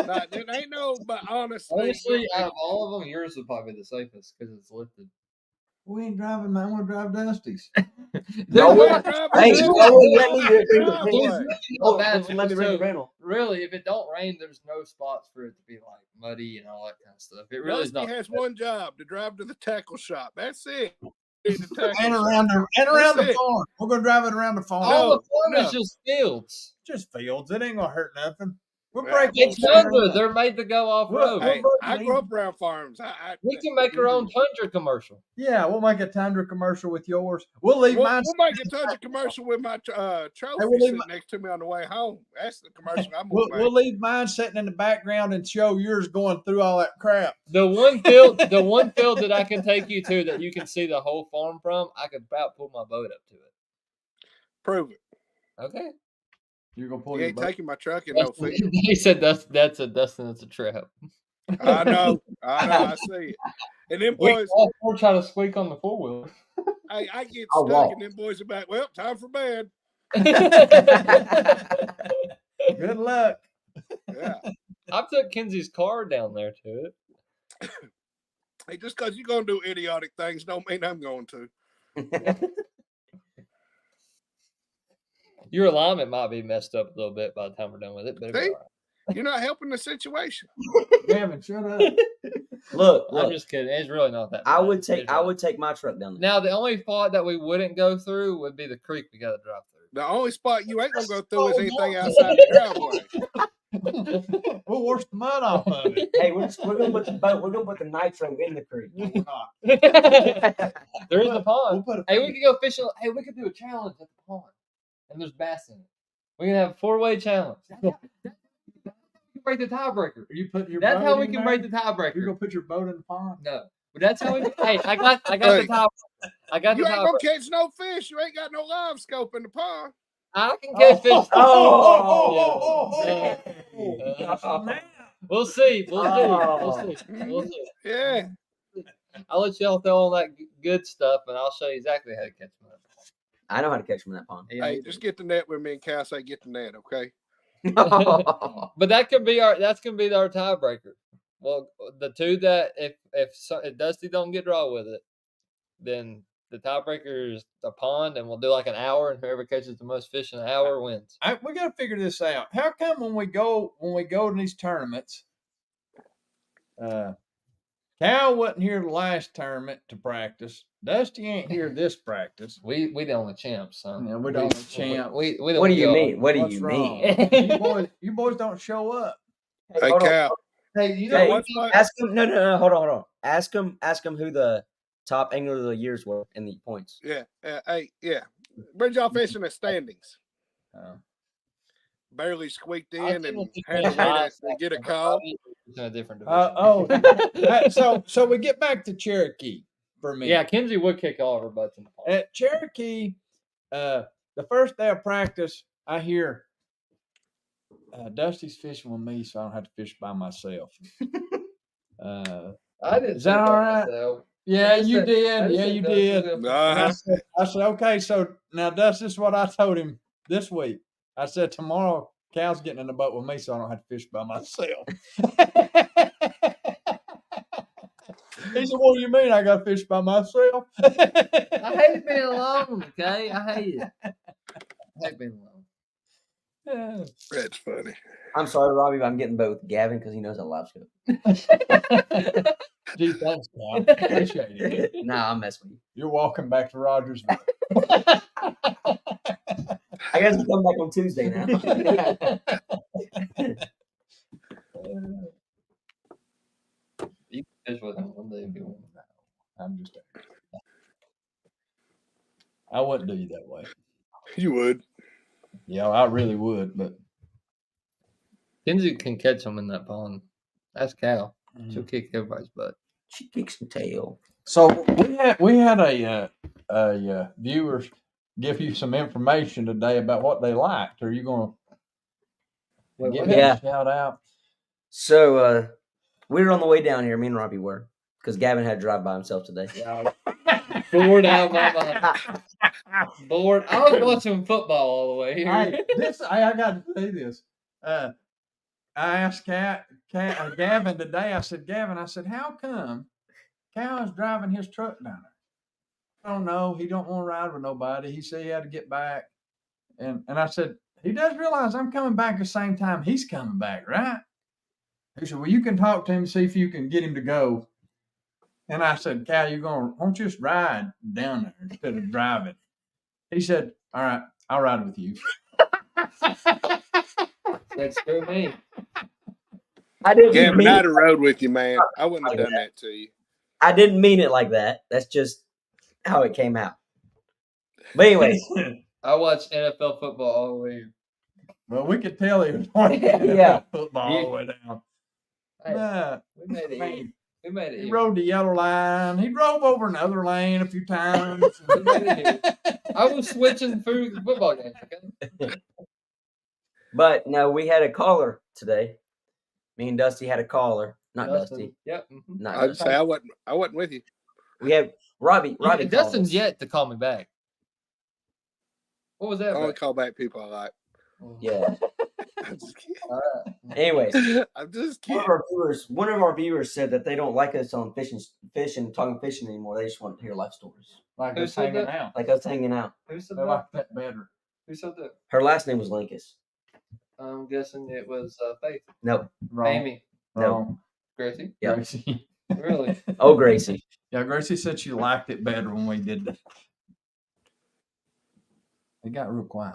enough. It ain't no, but honestly, honestly, out of all of them, yours would probably be the safest because it's lifted. We ain't driving mine. We'll drive Dusty's. No, There's we're not- Hey, there's oh, not- let me bring the there's rental. really Oh, no bad let me bring the so rental. really, if it don't rain, there's no spots for it to be like muddy and all that kind of stuff. It really is Dusty not. has one job to drive to the tackle shop. That's it. And around the farm. We're gonna drive it around the farm. All the farm no. is just fields. Just fields. It ain't gonna hurt nothing. We're Yeah, breaking. It's tundra. They're made to go off Well, road. Hey, I grew up around farms. We can make our own tundra commercial. Yeah, we'll make a tundra commercial with yours. We'll leave mine. We'll make a tundra commercial with my trophy sitting next to me on the way home. That's the commercial I'm gonna make. We'll leave mine sitting in the background and show yours going through all that crap. The one field that I can take you to that you can see the whole farm from, I could about pull my boat up to it. Prove it. Okay. You're gonna pull You your ain't boat. taking my truck in no field. He said that's a Dustin. It's a trap. I know. I see it. And them boys, We're trying to squeak on the 4-wheeler. I get I'll stuck, walk. and them boys are back. Well, time for bed. Good luck. Yeah. I took Kenzie's car down there to it. Hey, just because you're gonna do idiotic things, don't mean I'm going to. Your alignment might be messed up a little bit by the time we're done with it, but it'll be See? all right. You're not helping the situation. Gavin, shut up. Look, I'm just kidding. It's really not that bad. I would It's take really- my truck down there. Now, the only spot that we wouldn't go through would be the creek we got to drive The only spot you ain't gonna go through is anything outside the driveway. We'll wash the mud off of it. Hey, we're gonna put the boat. We're gonna put the nitro in the creek. No, we're not. through. There is a We'll pond. put a Hey, we could go fishing. Hey, we could do a challenge at the pond, and there's bass in it. We can have a 4-way challenge. We can break the tiebreaker. Are you putting your That's boat how we in can there? break the tiebreaker. You're gonna put your boat in the pond? No, but that's how we. Hey, I got Hey. the tiebreaker. I got You the ain't gonna tiebreaker. catch no fish. You ain't got no live scope in the pond. I can catch fish. Oh. We'll see. We'll Oh. see. We'll see. Yeah. I'll let y'all throw on that good stuff, and I'll show you exactly how to catch them. I know how to catch them in that pond. Yeah, Hey, me just too. get the net with me and Cal say get the net, okay? But that's gonna be our tiebreaker. Well, the two that if Dusty don't get draw with it, then the tiebreaker is a pond, and we'll do like an hour, and whoever catches the most fish in an hour wins. We got to figure this out. How come when we go to these tournaments, Cal wasn't here the last tournament to practice. Dusty ain't here this practice. We the only champs, son. Yeah, we're the only champs. We the What do only you go- mean? What do What's you wrong? mean? You boys don't show up. Hey, Hold on. Cal. Hey, you Hey, what's my- Ask him. No. Hold on. Ask him who the top angler of the years were in the points. Yeah. Hey, yeah. Where'd y'all fish in the standings? Barely squeaked in and had to wait to get a call. In a different division. So we get back to Cherokee for me. Yeah, Kenzie would kick all of her butts in the pond. At Cherokee, the first day of practice, I hear Dusty's fishing with me, so I don't have to fish by myself. I didn't. Is that all right? Yeah, I you said- did. Yeah, you did. Uh-huh. I said, okay, so now Dusty, this is what I told him this week. I said, tomorrow, Cal's getting in the boat with me, so I don't have to fish by myself. He said, what do you mean I got to fish by myself? I hate being alone, okay? I hate it. I hate being alone. That's funny. I'm sorry, Robbie, but I'm getting both Gavin because he knows I live scope. Gee, thanks, Cal. Appreciate it. Nah, I'm messing with you. You're walking back to Rogersville. I guess we come back on Tuesday now. You can fish with him one day if you want. I'm just I wouldn't do you that way. You would. Yeah, I really would, but Kenzie can catch them in that pond. That's Cal. She'll kick everybody's butt. She kicks some tail. so we had a viewers give you some information today about what they liked. Are you going to give Yeah. a shout out? So we were on the way down here, me and Robbie were, because Gavin had to drive by himself today. Bored out of my mind. Bored. I was watching football all the way here. I got to say this. I asked Gavin today. I said, Gavin, how come Cal is driving his truck down there? I don't know. He don't want to ride with nobody. He said he had to get back. And I said, he does realize I'm coming back the same time he's coming back, right? He said, well, you can talk to him, see if you can get him to go. And I said, Cal, why don't you just ride down there instead of driving? He said, all right, I'll ride with you. That's screw me. I didn't Gavin, mean I'd have rode with you, man. I wouldn't have done that to you. I didn't mean it like that. That's just how it came out. But anyways, I watched NFL football all the way. Well, we could tell he was watching Yeah. football all the way down. Hey, we made it. Man, We made it. he here. rode the yellow line. He drove over another lane a few times. We made it here. I was switching through the football games. Okay? but no, we had a caller today. Me and Dusty had a caller. Not Dusty. Yep. Mm-hmm. Not I'd Dusty. say I wasn't with you. We have Robbie. Robbie. Dustin's called us. yet to call me back. What was I that? only about? call back people I like. Yeah. I'm just kidding. All right. Anyways, I'm just one kidding. of our viewers said that they don't like us on fishing, talking fishing anymore. They just want to hear life stories, Like Who us said hanging that? out. like us hanging out. Who said They that? like that better. Who said that? Her last name was Linkus. I'm guessing it was Faith. No. Wrong. Amy. Wrong. Gracie. Yep. Gracie. Really? Oh, Gracie. Yeah, Gracie said she liked it better when we did that. It got real quiet.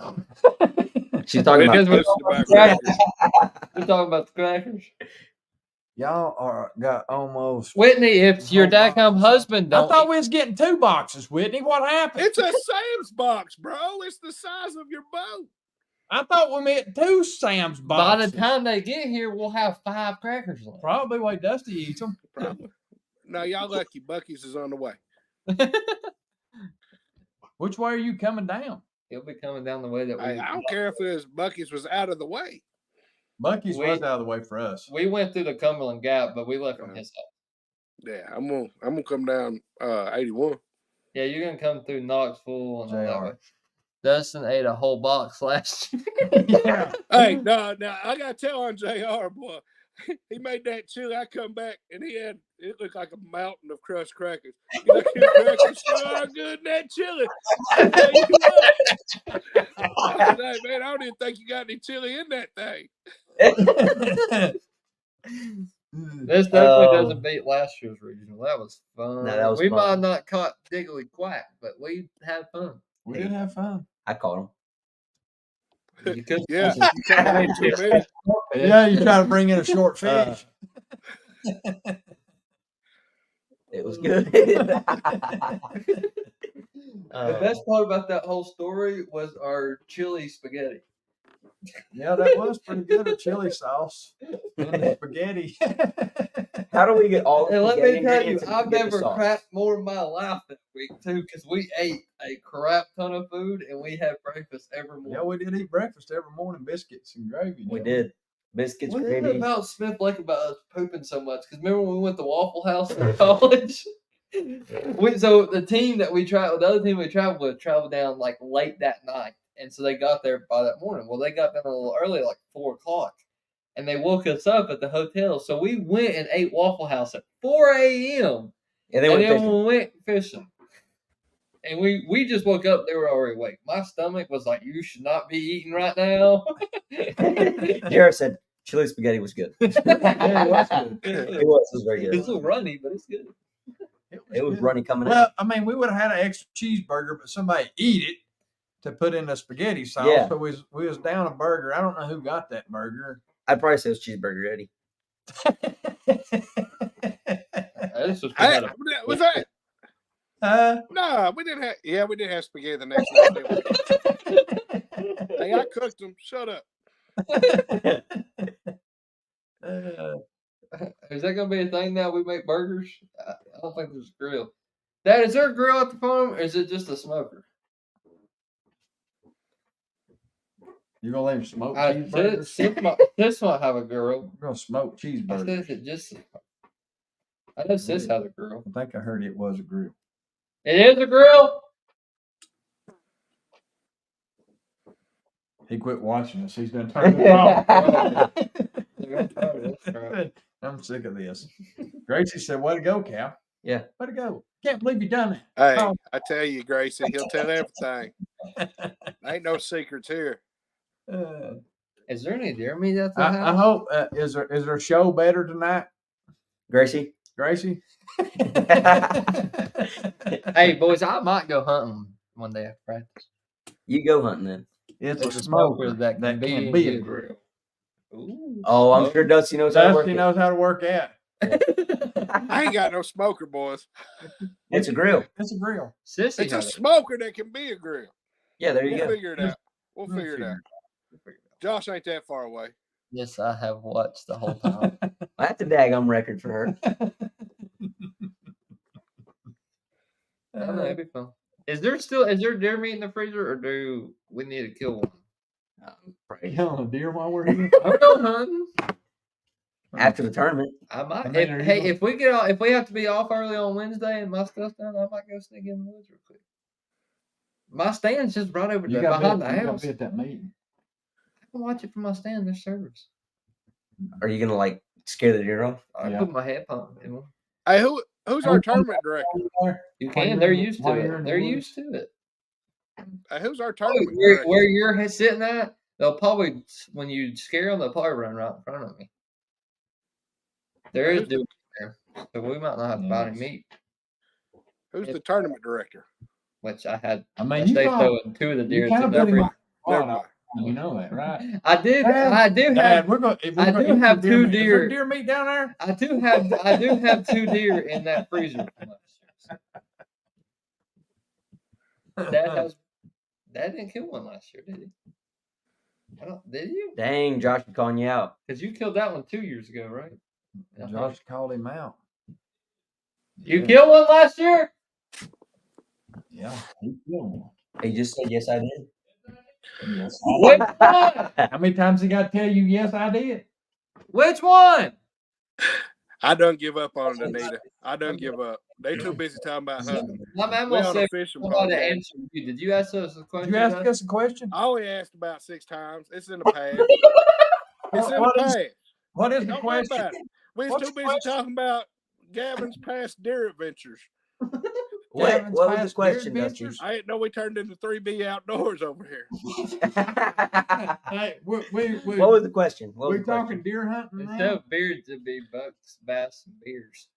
She's talking Because about. we're talking about the crackers. Y'all got almost. Whitney, if your dadcom husband I don't, thought we was getting 2 boxes, Whitney. What happened? It's a Sam's box, bro. It's the size of your boat. I thought we meant 2 Sam's by boxes. the time they get here, we'll have 5 crackers left. Probably the way Dusty eats them. Probably. No, y'all lucky. Bucky's is on the way. Which way are you coming down? He'll be coming down the way that we. I don't care if it was Bucky's was out of the way. Bucky's We- was out of the way for us. We went through the Cumberland Gap, but we left from his house. Yeah, I'm gonna come down 81. Yeah, you're gonna come through Knoxville and all that JR. way. Dustin ate a whole box last year. Yeah. Hey, no, I gotta tell on JR, boy. He made that chili. I come back and it looked like a mountain of crushed crackers. He's like, "Your crackers sure are good in that chili." I tell you what. I said, "Hey, man, I don't even think you got any chili in that thing." This definitely doesn't beat last year's regional. That was fun. No, that was we fun. might have not caught Diggly Quack, but we had fun. We did have fun. I caught him. You could Yeah, you can't have 2 minutes. Yeah, you try to bring in a short fish. It was good. The best part about that whole story was our chili spaghetti. Yeah, that was pretty good. A chili sauce and the spaghetti. How do we get all? And let spaghetti me tell you, ingredients and I've forget the never sauce? crapped more in my life that week too, because we ate a crap ton of food and we had breakfast every morning. Yeah, we did eat breakfast every morning, biscuits and gravy. We didn't did biscuits, What is it gravy. about Smith Lake about us pooping so much? Because remember when we went to Waffle House in college? So the team that we traveled, the other team we traveled with, traveled down like late that night, and so they got there by that morning. Well, they got down a little early, like 4:00, and they woke us up at the hotel. So we went and ate Waffle House at 4 a.m. And they and went then fishing. we went fishing. And we just woke up, they were already awake. My stomach was like, you should not be eating right now. Jared said chili spaghetti was good. Yeah, it was good. It was very It's a good. little runny, but it's good. It was good. runny coming Well, out. I mean, we would have had an extra cheeseburger, but somebody eat it to put in the spaghetti sauce. Yeah. So we was down a burger. I don't know who got that burger. I'd probably say it was cheeseburger Eddie. This was Hey, about was that? Uh, No, we didn't have. Yeah, we did have spaghetti the next night. didn't we? Hey, I cooked them. Shut up. Is that going to be a thing now? We make burgers? I don't think there's a grill. Dad, is there a grill at the farm or is it just a smoker? you gonna let him smoke I cheeseburgers? Sis might have a grill. We're gonna smoke I said, cheeseburgers. is it just. I know Sis has a grill. I think I heard it was a grill. It is a grill? He quit watching us. He's done turned it off. I'm sick of this. Gracie said, "Way to go, Cal." Yeah. Way to go. Can't believe you done it. Hey, Oh. I tell you, Gracie, he'll tell everything. Ain't no secrets here. Is there any deer meat at the I house? hope is there a show better tonight, Gracie. Gracie? Hey, boys, I might go hunting one day after practice. You go hunting then. It's There's a a smoker smoker that that can can be be a a grill. Ooh, Oh, I'm sure Dusty knows how to work Dusty it. knows how to work that. I ain't got no smoker, boys. It's a grill. It's a grill. Sissy It's a has it. smoker that can be a grill. Yeah, there you We'll go. figure it out. We'll figure it out. Josh ain't that far away. Yes, I have watched the whole time. That's a daggum record for her. I don't know, it'd be fun. Is there deer meat in the freezer, or do we need to kill one? Killing a deer while we're here. I'm going hunting. After the tournament. I might. I mean, are you Hey, gonna- if we have to be off early on Wednesday and my stuff's done, I might go sneak in the woods real quick. My stand's just right over You there got behind the to house. be at that meeting. I can watch it from my stand. There's servers. Are you gonna like scare the deer off? I Yeah. put my headphone in. Hey, who's our tournament director? You While can. you're They're in the- used to while you're in it. the They're woods. used to it. Hey, who's our Oh, tournament where director? you're sitting at, they'll probably, when you scare them, they'll probably run right in front of me. There is deer there, so we might not have to buy any Yes. meat. Who's the tournament director? Which I had. I mean, you They thought- throwing two of the You deer. kind to of the put him freezer. on. Never Oh, no. mind. You know that, right? I do Dad, have. Dad, we're going. I do have two Is there deer. deer meat down there? I do have two deer in that freezer from last year. Dad didn't kill one last year, did he? Did you? Dang, Josh is calling you out. Because you killed that one 2 years ago, right? Josh called him out. You Yeah. killed one last year? Yeah, he killed one. He just said yes, I did. Yes. Which one? How many times he got to tell you, yes, I did? Which one? I done give up on it, Anita. I done give up. They too busy talking about hunting. My man We will on say a fishing somebody to podcast. answer you. Did you ask us a question? Did you ask us a question? I only asked about 6 times. It's in the past. It's in the What is- past. What is the Don't worry question? about it. We was What's too the busy question? talking about Gavin's past deer adventures. What was the past question, deer Dusty? adventures? I didn't know we turned into 3B outdoors over here. Hey, we What was the question? What was we're the question? talking deer hunting Instead now. of beards, it'd be bucks, bass, and beers.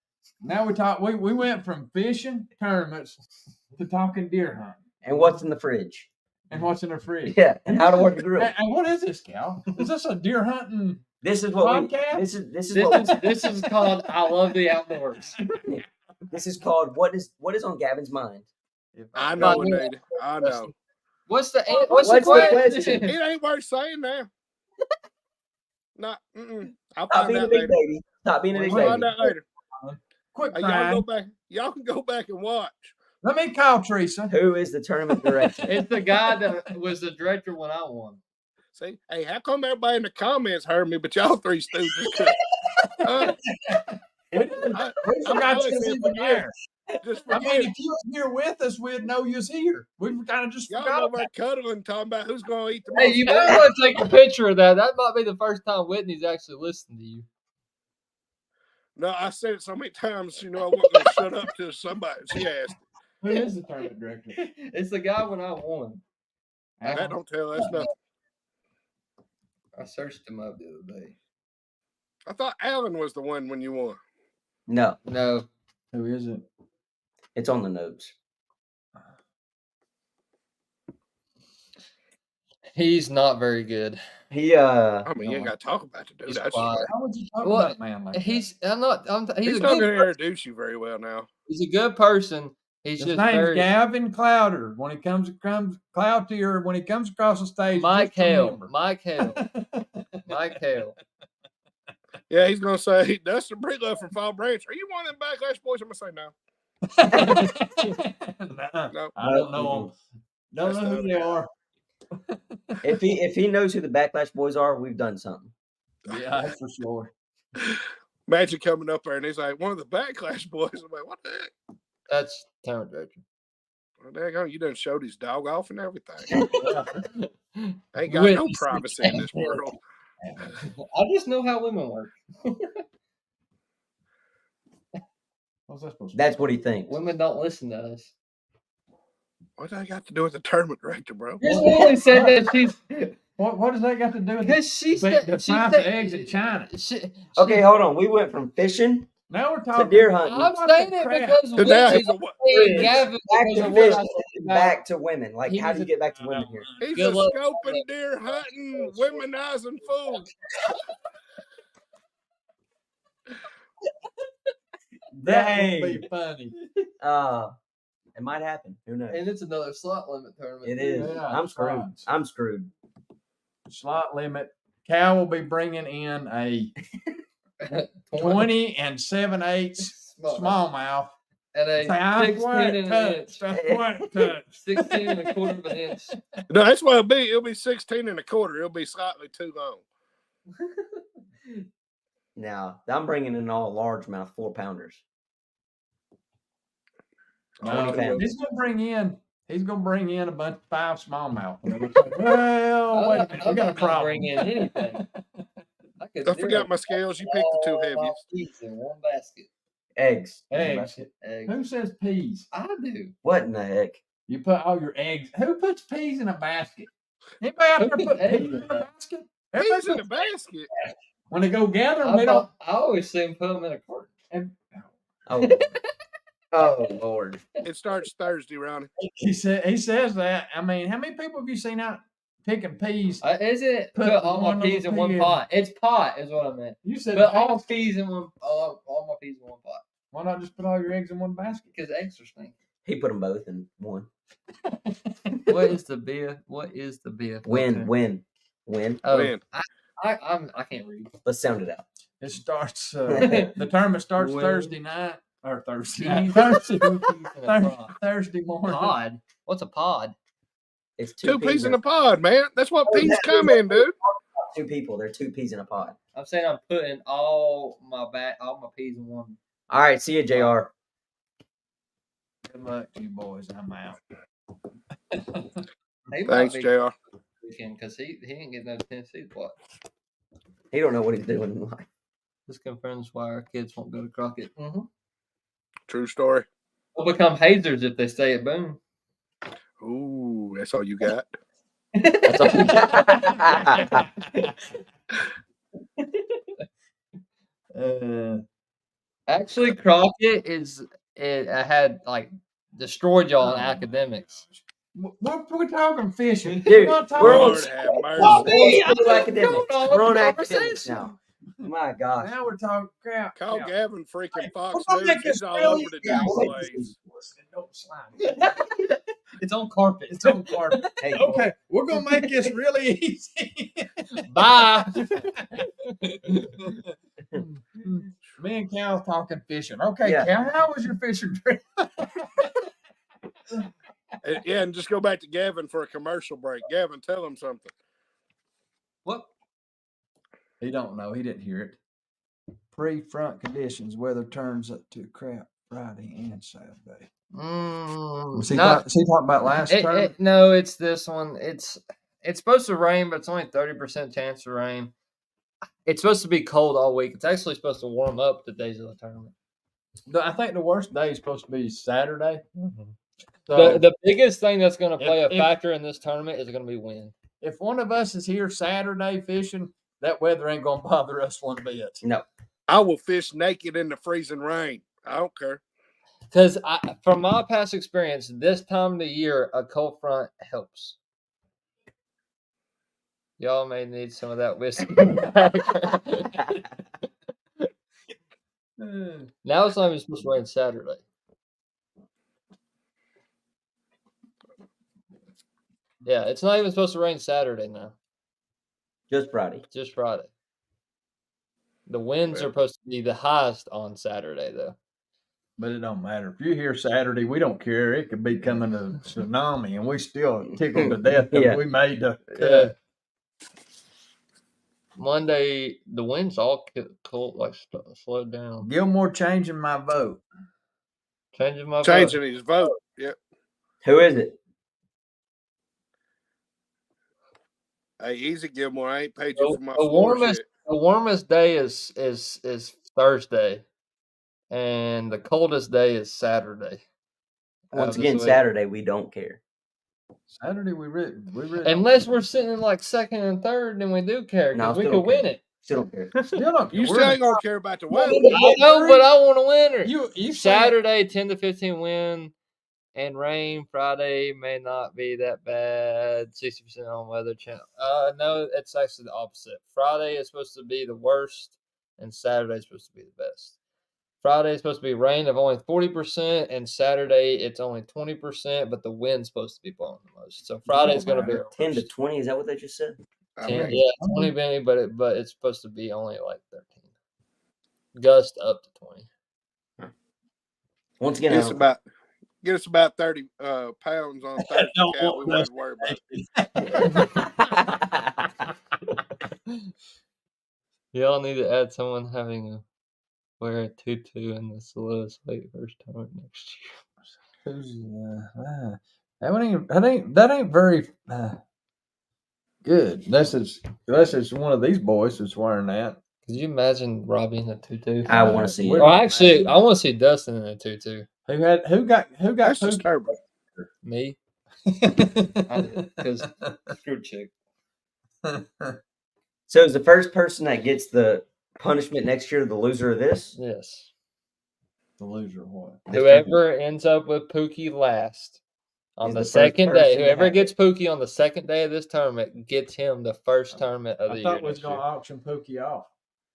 Now we went from fishing tournaments to talking deer hunting And what's in the fridge? and what's in the fridge. Yeah, and how to work the grill. And what is this, Cal? Is this a deer hunting? This is what we. Podcast? This is This what is this is called I love the outdoors. this is called. What is on Gavin's mind? I know, Anita. I know. What's the What's the question? It ain't worth saying now. Not. I'll Stop find being a out big later. baby. Stop being a big We'll find baby. out later. Quick Hey, crying. y'all can go back and watch. Let me call Teresa. Who is the tournament director? It's the guy that was the director when I won. See, hey, how come everybody in the comments heard me, but y'all three stooges couldn't? We forgot you was even there. Just I mean, forget. if you was here with us, we'd know you was here. We kind of just Y'all forgot over about there cuddling, talking about who's going to eat the Hey, most. you food. might want to take a picture of that. That might be the first time Whitney's actually listened to you. No, I said it so many times, I wasn't going to shut up till somebody. She asked. who is the tournament director. It's the guy when I won. That don't tell us nothing. I searched him up the other day. I thought Alan was the one when you won. No, No, Who is it? it's on the notes. he's not very good. He I mean, you ain't got to talk about the dude. He's That's quiet. How would you talk Well, about a man like that? He's I'm not. He's He's a not good. going to introduce you very well now. He's a good person. He's His just name's very. Gavin Clouder. When he comes Cloutier, when he comes across the stage, Mike just Hale. remember. Mike Hale. Mike Hale. Yeah, he's going to say, Dustin Breedlove from Fall Branch. Are you one of them Backlash boys? I'm going to say no. Nuh-uh. No. I don't know. Don't That's know the who other they guy. are. if he knows who the Backlash Boys are, we've done something. Yeah, that's for sure. Imagine coming up there and he's like, one of the Backlash boys. I'm like, what the heck? That's tournament director. Well, daggone, you done showed his dog off and everything. Ain't got no Whitney privacy in this world. I just know how women work. What's that supposed to That's what he thinks. Women don't listen to us. What that got to do with the tournament director, bro? Chris Lily said that she's. What does that got to do with Because she the said price she of said- eggs in China? Okay, hold on. We went from fishing Now we're to talking deer hunting. I'm What saying the it crap? because So now women he's a saying Gavin back because to of what I fishing, said about back to women. Like, he how do was you get back to women here? he's Good a luck. scoping, deer hunting, womanizing fool. That would be Dang. funny. It might happen. Who knows? and it's another slot limit tournament. It is. Yeah, I'm screwed. slots. I'm screwed. Slot limit. Cal will be bringing in a 20 and 7/8 smallmouth. and a That's 16 what and an inch. That's what touch. 16 and a quarter of an inch. No, that's what it'll be. It'll be 16 and a quarter. It'll be slightly too long. Now, I'm bringing in all largemouth 4-pounders. No, 20 pounds. he's gonna bring in a bunch of 5 smallmouth. Well, wait a minute, we got a problem. Bring in anything. I forgot my scales. You picked the two heaviest. Peas in one basket. Eggs. Eggs. Eggs. Who says peas? I do. What in the heck? You put all your eggs. Who puts peas in a basket? Anybody out there put peas in a basket? Everybody He's in puts- the basket. when they go gather them, they don't. I always see him put them in a carton. Oh, Lord. Oh, Lord. It starts Thursday, Ronnie. He says that. I mean, how many people have you seen out picking peas? Is it Put put all my one peas in little one pea in. pot? It's pot is what I meant. You said Put all basket. peas in one. All my peas in one pot. Why not just put all your eggs in one basket? Because eggs are stinky. He put them both in one. What is the beer? What is the beer? Win. Oh, Win. I can't read. Let's sound it out. It starts. The tournament starts When- Thursday night or Thursday Peas, night. two peas in a pot. Thursday morning. Pod? What's a pod? It's Two peas in a a pod, man. That's what peas come in, dude. 2 people. They're 2 peas in a pod. I'm saying I'm putting all my peas in one. All right. See you, JR. Good luck to you boys. I'm out. Thanks, JR. Because he ain't getting no Tennessee spot. He don't know what he's doing in life. This confirms why our kids won't go to Crockett. Mm-hmm. True story. They'll become hazers if they stay at Boone. Ooh, that's all you got. That's all he got. Actually, Crockett I had like destroyed y'all in academics. We're talking fishing. Dude, We're not we're talking. on- Lord have We're mercy. on school academics. Going on We're on with the academics conversation. now. My gosh. Now we're talking crap. Call Yeah. Gavin freaking Fox We're gonna News. make He's this all really over the easy. damn We'll make place. Don't slide. It's on carpet. It's on carpet. Hey, Okay, we're gonna make this really easy. Bye. Me and Cal talking fishing. Okay, Yeah. Cal, how was your fishing trip? Yeah, and just go back to Gavin for a commercial break. Gavin, tell him something. What? He don't know. He didn't hear it. Pre-front conditions. Weather turns up to crap Friday and Saturday. Was he talking about last term? No, it's this one. It's supposed to rain, but it's only 30% chance of rain. It's supposed to be cold all week. It's actually supposed to warm up the days of the tournament. I think the worst day is supposed to be Saturday. So The biggest thing that's going to play a If- factor in this tournament is going to be wind. if one of us is here Saturday fishing, that weather ain't gonna bother us one bit. No. I will fish naked in the freezing rain. I don't care. Because from my past experience, this time of the year, a cold front helps. Y'all may need some of that whiskey. Now it's not even supposed to rain Saturday. Yeah, it's not even supposed to rain Saturday now. Just Friday. Just Friday. The winds are supposed to be the highest on Saturday, though. But it don't matter. If you're here Saturday, we don't care. It could be coming a tsunami, and we still tickled to death that Yeah. we made the Yeah. Monday, the winds all cold, like slowed down. Gilmore changing my vote. Changing my vote. Changing his vote. Yep. Who is it? Hey, easy, Gilmore. I ain't paid you for my The floor warmest, shit. the warmest day is Thursday, and the coldest day is Saturday. Once Of again, this week. Saturday, we don't care. Saturday we really Unless we're sitting in like second and third, then we do care No, because we still could don't care. win it. Still don't care. still don't. You we're still in ain't the gonna care about the weather. I know, but I want to win it. You saying- Saturday 10 to 15 wind and rain. Friday may not be that bad. 60% on weather channel. No, it's actually the opposite. Friday is supposed to be the worst, and Saturday is supposed to be the best. Friday is supposed to be rain of only 40%, and Saturday it's only 20%, but the wind's supposed to be blowing the most. So Friday's going to be our 10 to worst. 20. Is that what they just said? 10, yeah, 20 Benny, but it's supposed to be only like 13. Gust up to 20. Once again, Get us about 30 pounds on Thursday. We wouldn't worry about it. Y'all need to add someone having a wear a tutu in the Lewis weight first time next year. Who's that ain't very good. Unless it's one of these boys that's wearing that. Could you imagine Robbie in a tutu? I want to see it. Or actually, I want to see Dustin in a tutu. Who got That's just terrible. Me? Because screw chick. So is the first person that gets the punishment next year the loser of this? Yes. The loser of what? Whoever ends up with Pookie last on Is the the first second day, person to whoever have gets Pookie on the second day of this tournament gets him the first tournament of the I year. thought we was next going year. to auction Pookie off.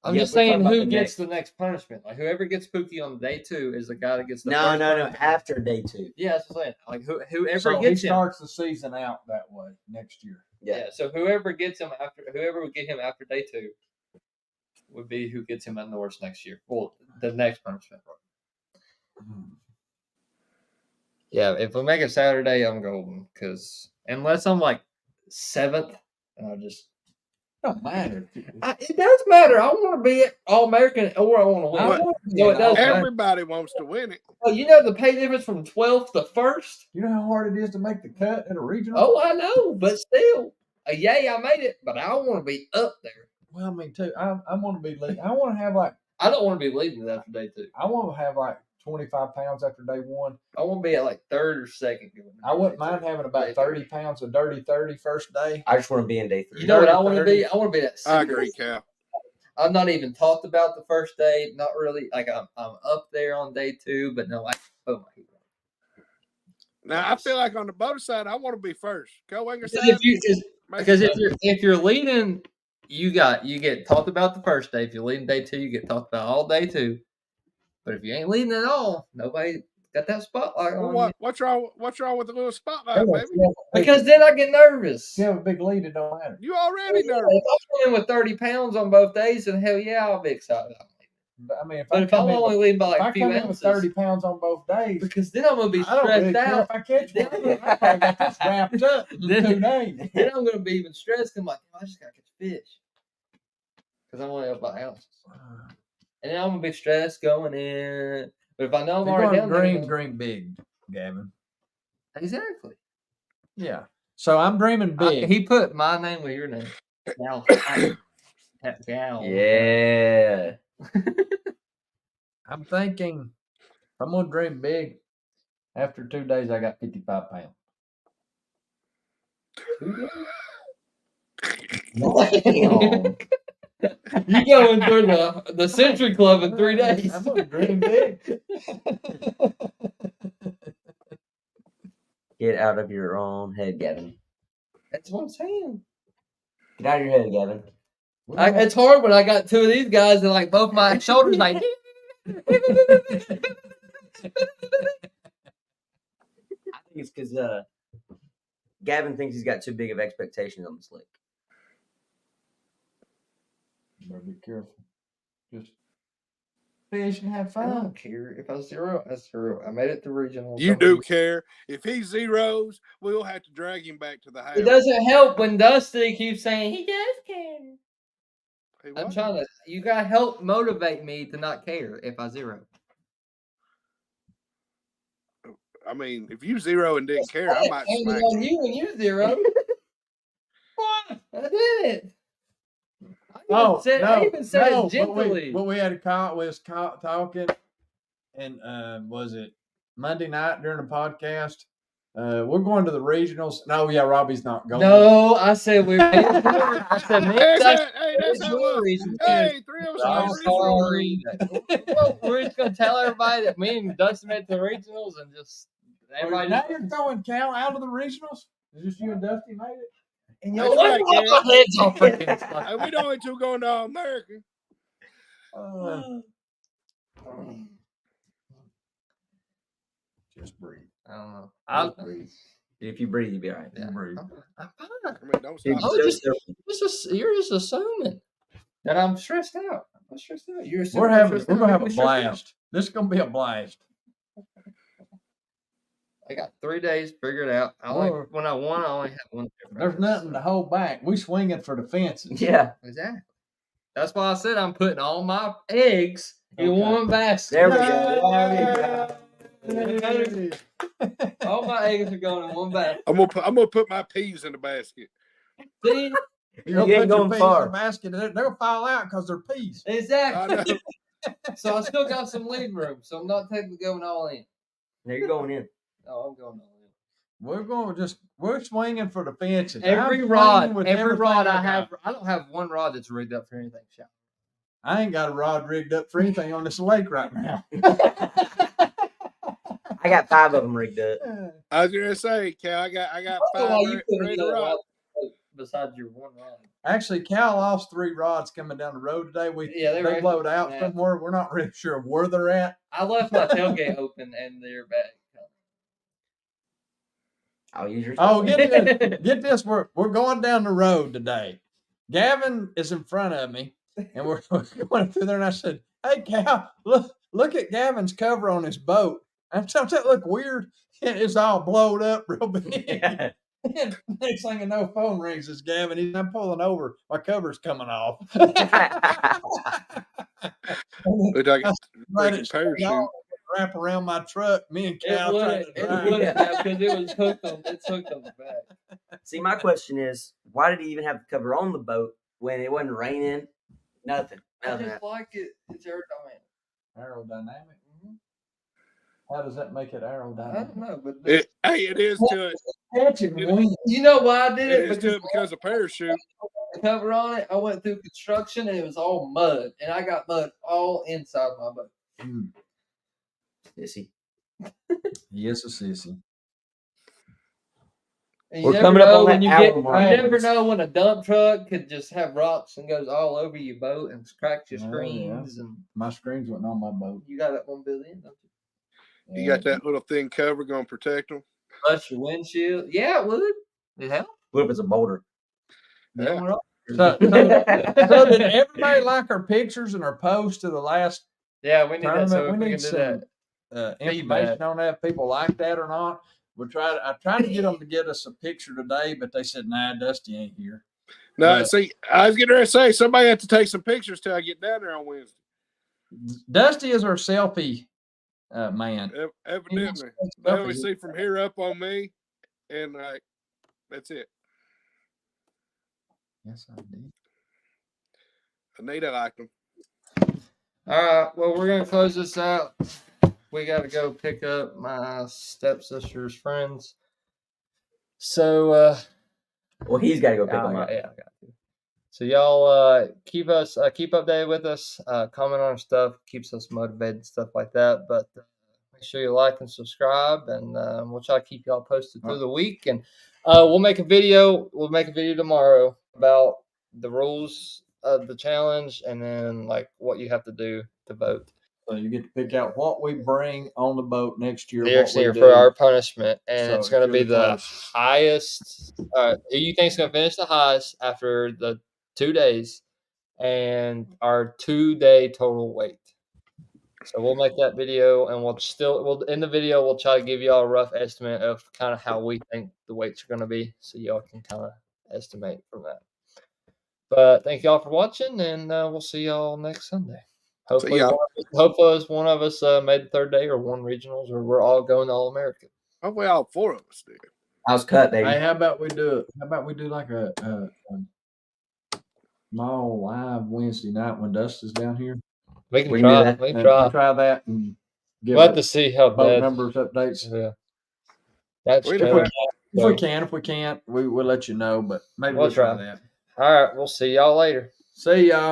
I'm Yeah, just we're talking saying about who the gets the next punishment. Like whoever gets Pookie on day 2 is the guy that gets the first No. punishment. After day 2. Yeah, that's what I'm saying. Like whoever So gets he him. starts the season out that way next year. Yeah. So whoever gets him whoever would get him after day 2 would be who gets him at Norris next year. Well, the next punishment. Yeah, if we make it Saturday, I'm golden. Because unless I'm like 7th, and I just Don't matter. it does matter. I want to be All American or I want to win. So it does matter. Everybody wants to win it. Well, you know the pay difference from 12th to 1st. You know how hard it is to make the cut at a regional? Oh, I know, but still, yay, I made it. But I want to be up there. Well, me too. I want to be lead. I want to have like. I don't want to be leading it after day 2. I want to have like 25 pounds after day 1. I want to be at like 3rd or 2nd. I wouldn't mind having about 30 pounds of dirty 30 first day. I just want to be in day 3. You know what I want to be? I want to be that. I agree, Cal. I'm not even talked about the first day. Not really. Like I'm up there on day 2, but no, like oh my God. Now I feel like on the boat side, I want to be first. Co-winger side. Because if you're leading, you get talked about the first day. If you're leading day 2, you get talked about all day 2. But if you ain't leading at all, nobody got that spotlight on you. What's wrong with the little spotlight, baby? Because then I get nervous. If you have a big lead, it don't matter. You already nervous. If I'm winning with 30 pounds on both days, then hell yeah, I'll be excited. But I mean, But if I'm only leading by like a few in with ounces, 30 pounds on both days, because then I'm gonna be I don't really stressed care out. if I catch one. I probably got this wrapped up in 2 days. Then I'm gonna be even stressed. 'Cause I'm like, I just gotta catch fish because I'm only up by ounces, and then I'm gonna be stressed going in. But if I know I'm You're already going down there, dream big, Gavin. exactly. Yeah. So I'm dreaming big. He put my name with your name. Gal. Gal. Yeah. I'm thinking I'm gonna dream big. After 2 days, I got 55 pounds. Damn. You going through the Century Club in 3 days. I'm gonna dream big. Get out of your own head, Gavin. That's what I'm saying. Get out of your head, Gavin. It's hard when I got 2 of these guys and like both my shoulders like. I think it's because Gavin thinks he's got too big of expectations on this lake. Better be careful. Just fish and have I fun. don't care if I zero. I zero. I made it to regional. You do care. If he zeros, we'll have to drag him back to the house. It doesn't help when Dusty keeps saying he does care. Hey, I'm what? trying to. You gotta help motivate me to not care if I zero. I mean, if you zero and didn't care, I might Aiming smack on you. you when you zero. What? I did it. Oh, I even said no, it gently. But we had a call. We was talking, and was it Monday night during the podcast? We're going to the regionals. No, yeah, Robbie's not going. No, I said we. I said me. Hey, That's that's how it was. reason. Hey, 3 of us I'm are original. sorry. Well, we're just gonna tell everybody that me and Dustin made the regionals and just everybody. Now you're throwing Cal out of the regionals? Is just you and Dusty made it? And That's you're right, like, Gary. my head's all freaking stuck. Hey, we the only two going to All-American. Just breathe. I don't know. I'll Just breathe. If you breathe, you'll be all right. Yeah. Breathe. I'm fine. I mean, don't Dude, stop. Oh, just- You're just assuming that I'm stressed out. I'm stressed out. You're assuming We're I'm gonna stressed have out. a I'm stressed out. blast. This is gonna be a blast. I got 3 days figured out. When I won, I only had one. There's nothing to hold back. We swinging for the fences. Yeah. Exactly. That's why I said I'm putting all my eggs in Okay. one basket. There we go. All my eggs are going in one basket. I'm gonna put my peas in the basket. See? You're gonna You ain't put your going peas far. in the basket. They'll fall out because they're peas. I Exactly. know. So I still got some lead room, so I'm not technically going all in. There you're going in. No, I'm going all We're swinging for the fences. in. Every I'm rod swinging with I everything have, got. I don't have one rod that's rigged up for anything. Shot. I ain't got a rod rigged up for anything on this lake right now. I got 5 of them rigged up. I was gonna say, Cal, I got Why 5 you put ready to another rock. rod besides your one rod? Actually, Cal lost 3 rods coming down the road today. Yeah, they blowed out Yeah. somewhere. We're not really sure where they're at. I left my tailgate open and they're back. I'll use your. Oh, get this. We're going down the road today. Gavin is in front of me, and we're going through there. And I said, "Hey, Cal, look at Gavin's cover on his boat. And does that look weird? It's all blowed up real big." Yeah. And next thing I know, phone rings. It's Gavin. I'm pulling over. My cover's coming off. Looked like a Let freaking it parachute. wrap around my truck. Me and It Cal trying wouldn't, to it drive. wouldn't have because it was hooked on. It's hooked on the back. See, my question is, why did he even have the cover on the boat when it wasn't raining? Nothing. I Nothing. just like it. It's aerodynamic. Aerodynamic. How does that make it I aerodynamic? don't know, but Hey, it is to it. Catching wind. you know why I did It it? is to it because of parachute. the cover on it, I went through construction and it was all mud, and I got mud all inside my boat. Sissy. Yes, a sissy. And you We're never coming up know on when that you hour get. mark. You never know when a dump truck could just have rocks and goes all over your boat and cracks your Oh, yeah. screens, and My screens wasn't on my boat. you got that $1 billion. Don't you? You got that little thin cover going to protect them. Plus your windshield. Yeah, it would. It helped. What if it's a boulder? Yeah. So did everybody like our pictures and our posts to the last Yeah, we need that. tournament? So We we need can do some that. information on that. If people like that or not. I tried to get them to get us a picture today, but they said, "Nah, Dusty ain't here." No, see, I was getting ready to say somebody had to take some pictures till I get down there on Wednesday. Dusty is our selfie man. Evidently, they only see from here up on me, and like that's it. Yes, I did. Anita liked them. All right. Well, we're gonna close this out. We got to go pick up my stepsister's friends. So, Well, he's got to go pick them up. yeah, I got to. So y'all keep updated with us. Comment on our stuff, keeps us motivated, stuff like that. But make sure you like and subscribe, and we'll try to keep y'all posted through the week. And we'll make a video. We'll make a video tomorrow about the rules of the challenge, and then like what you have to do to vote. So you get to pick out what we bring on the boat next year. Next what we year do. for our punishment, and So it's going to if be you're the close. highest. Who you think is going to finish the highest after the 2 days, and our 2-day total weight. So we'll make that video, and we'll in the video we'll try to give y'all a rough estimate of kind of how we think the weights are going to be, so y'all can kind of estimate from that. But thank y'all for watching, and we'll see y'all next Sunday. Hopefully, one of us made the 3rd day or won regionals, or we're all going to All-American. Hopefully, all 4 of us did. I was cut, baby. Hey, how about we do like a small live Wednesday night when Dust is down here? We can We can do try. that. We can And try. we'll try that and give We'll have to see how boat bad. numbers updates. Yeah. That's We cool. know. If we can, if we can't, we'll let you know. But maybe We'll we'll try try. that. All right, we'll see y'all later. See y'all.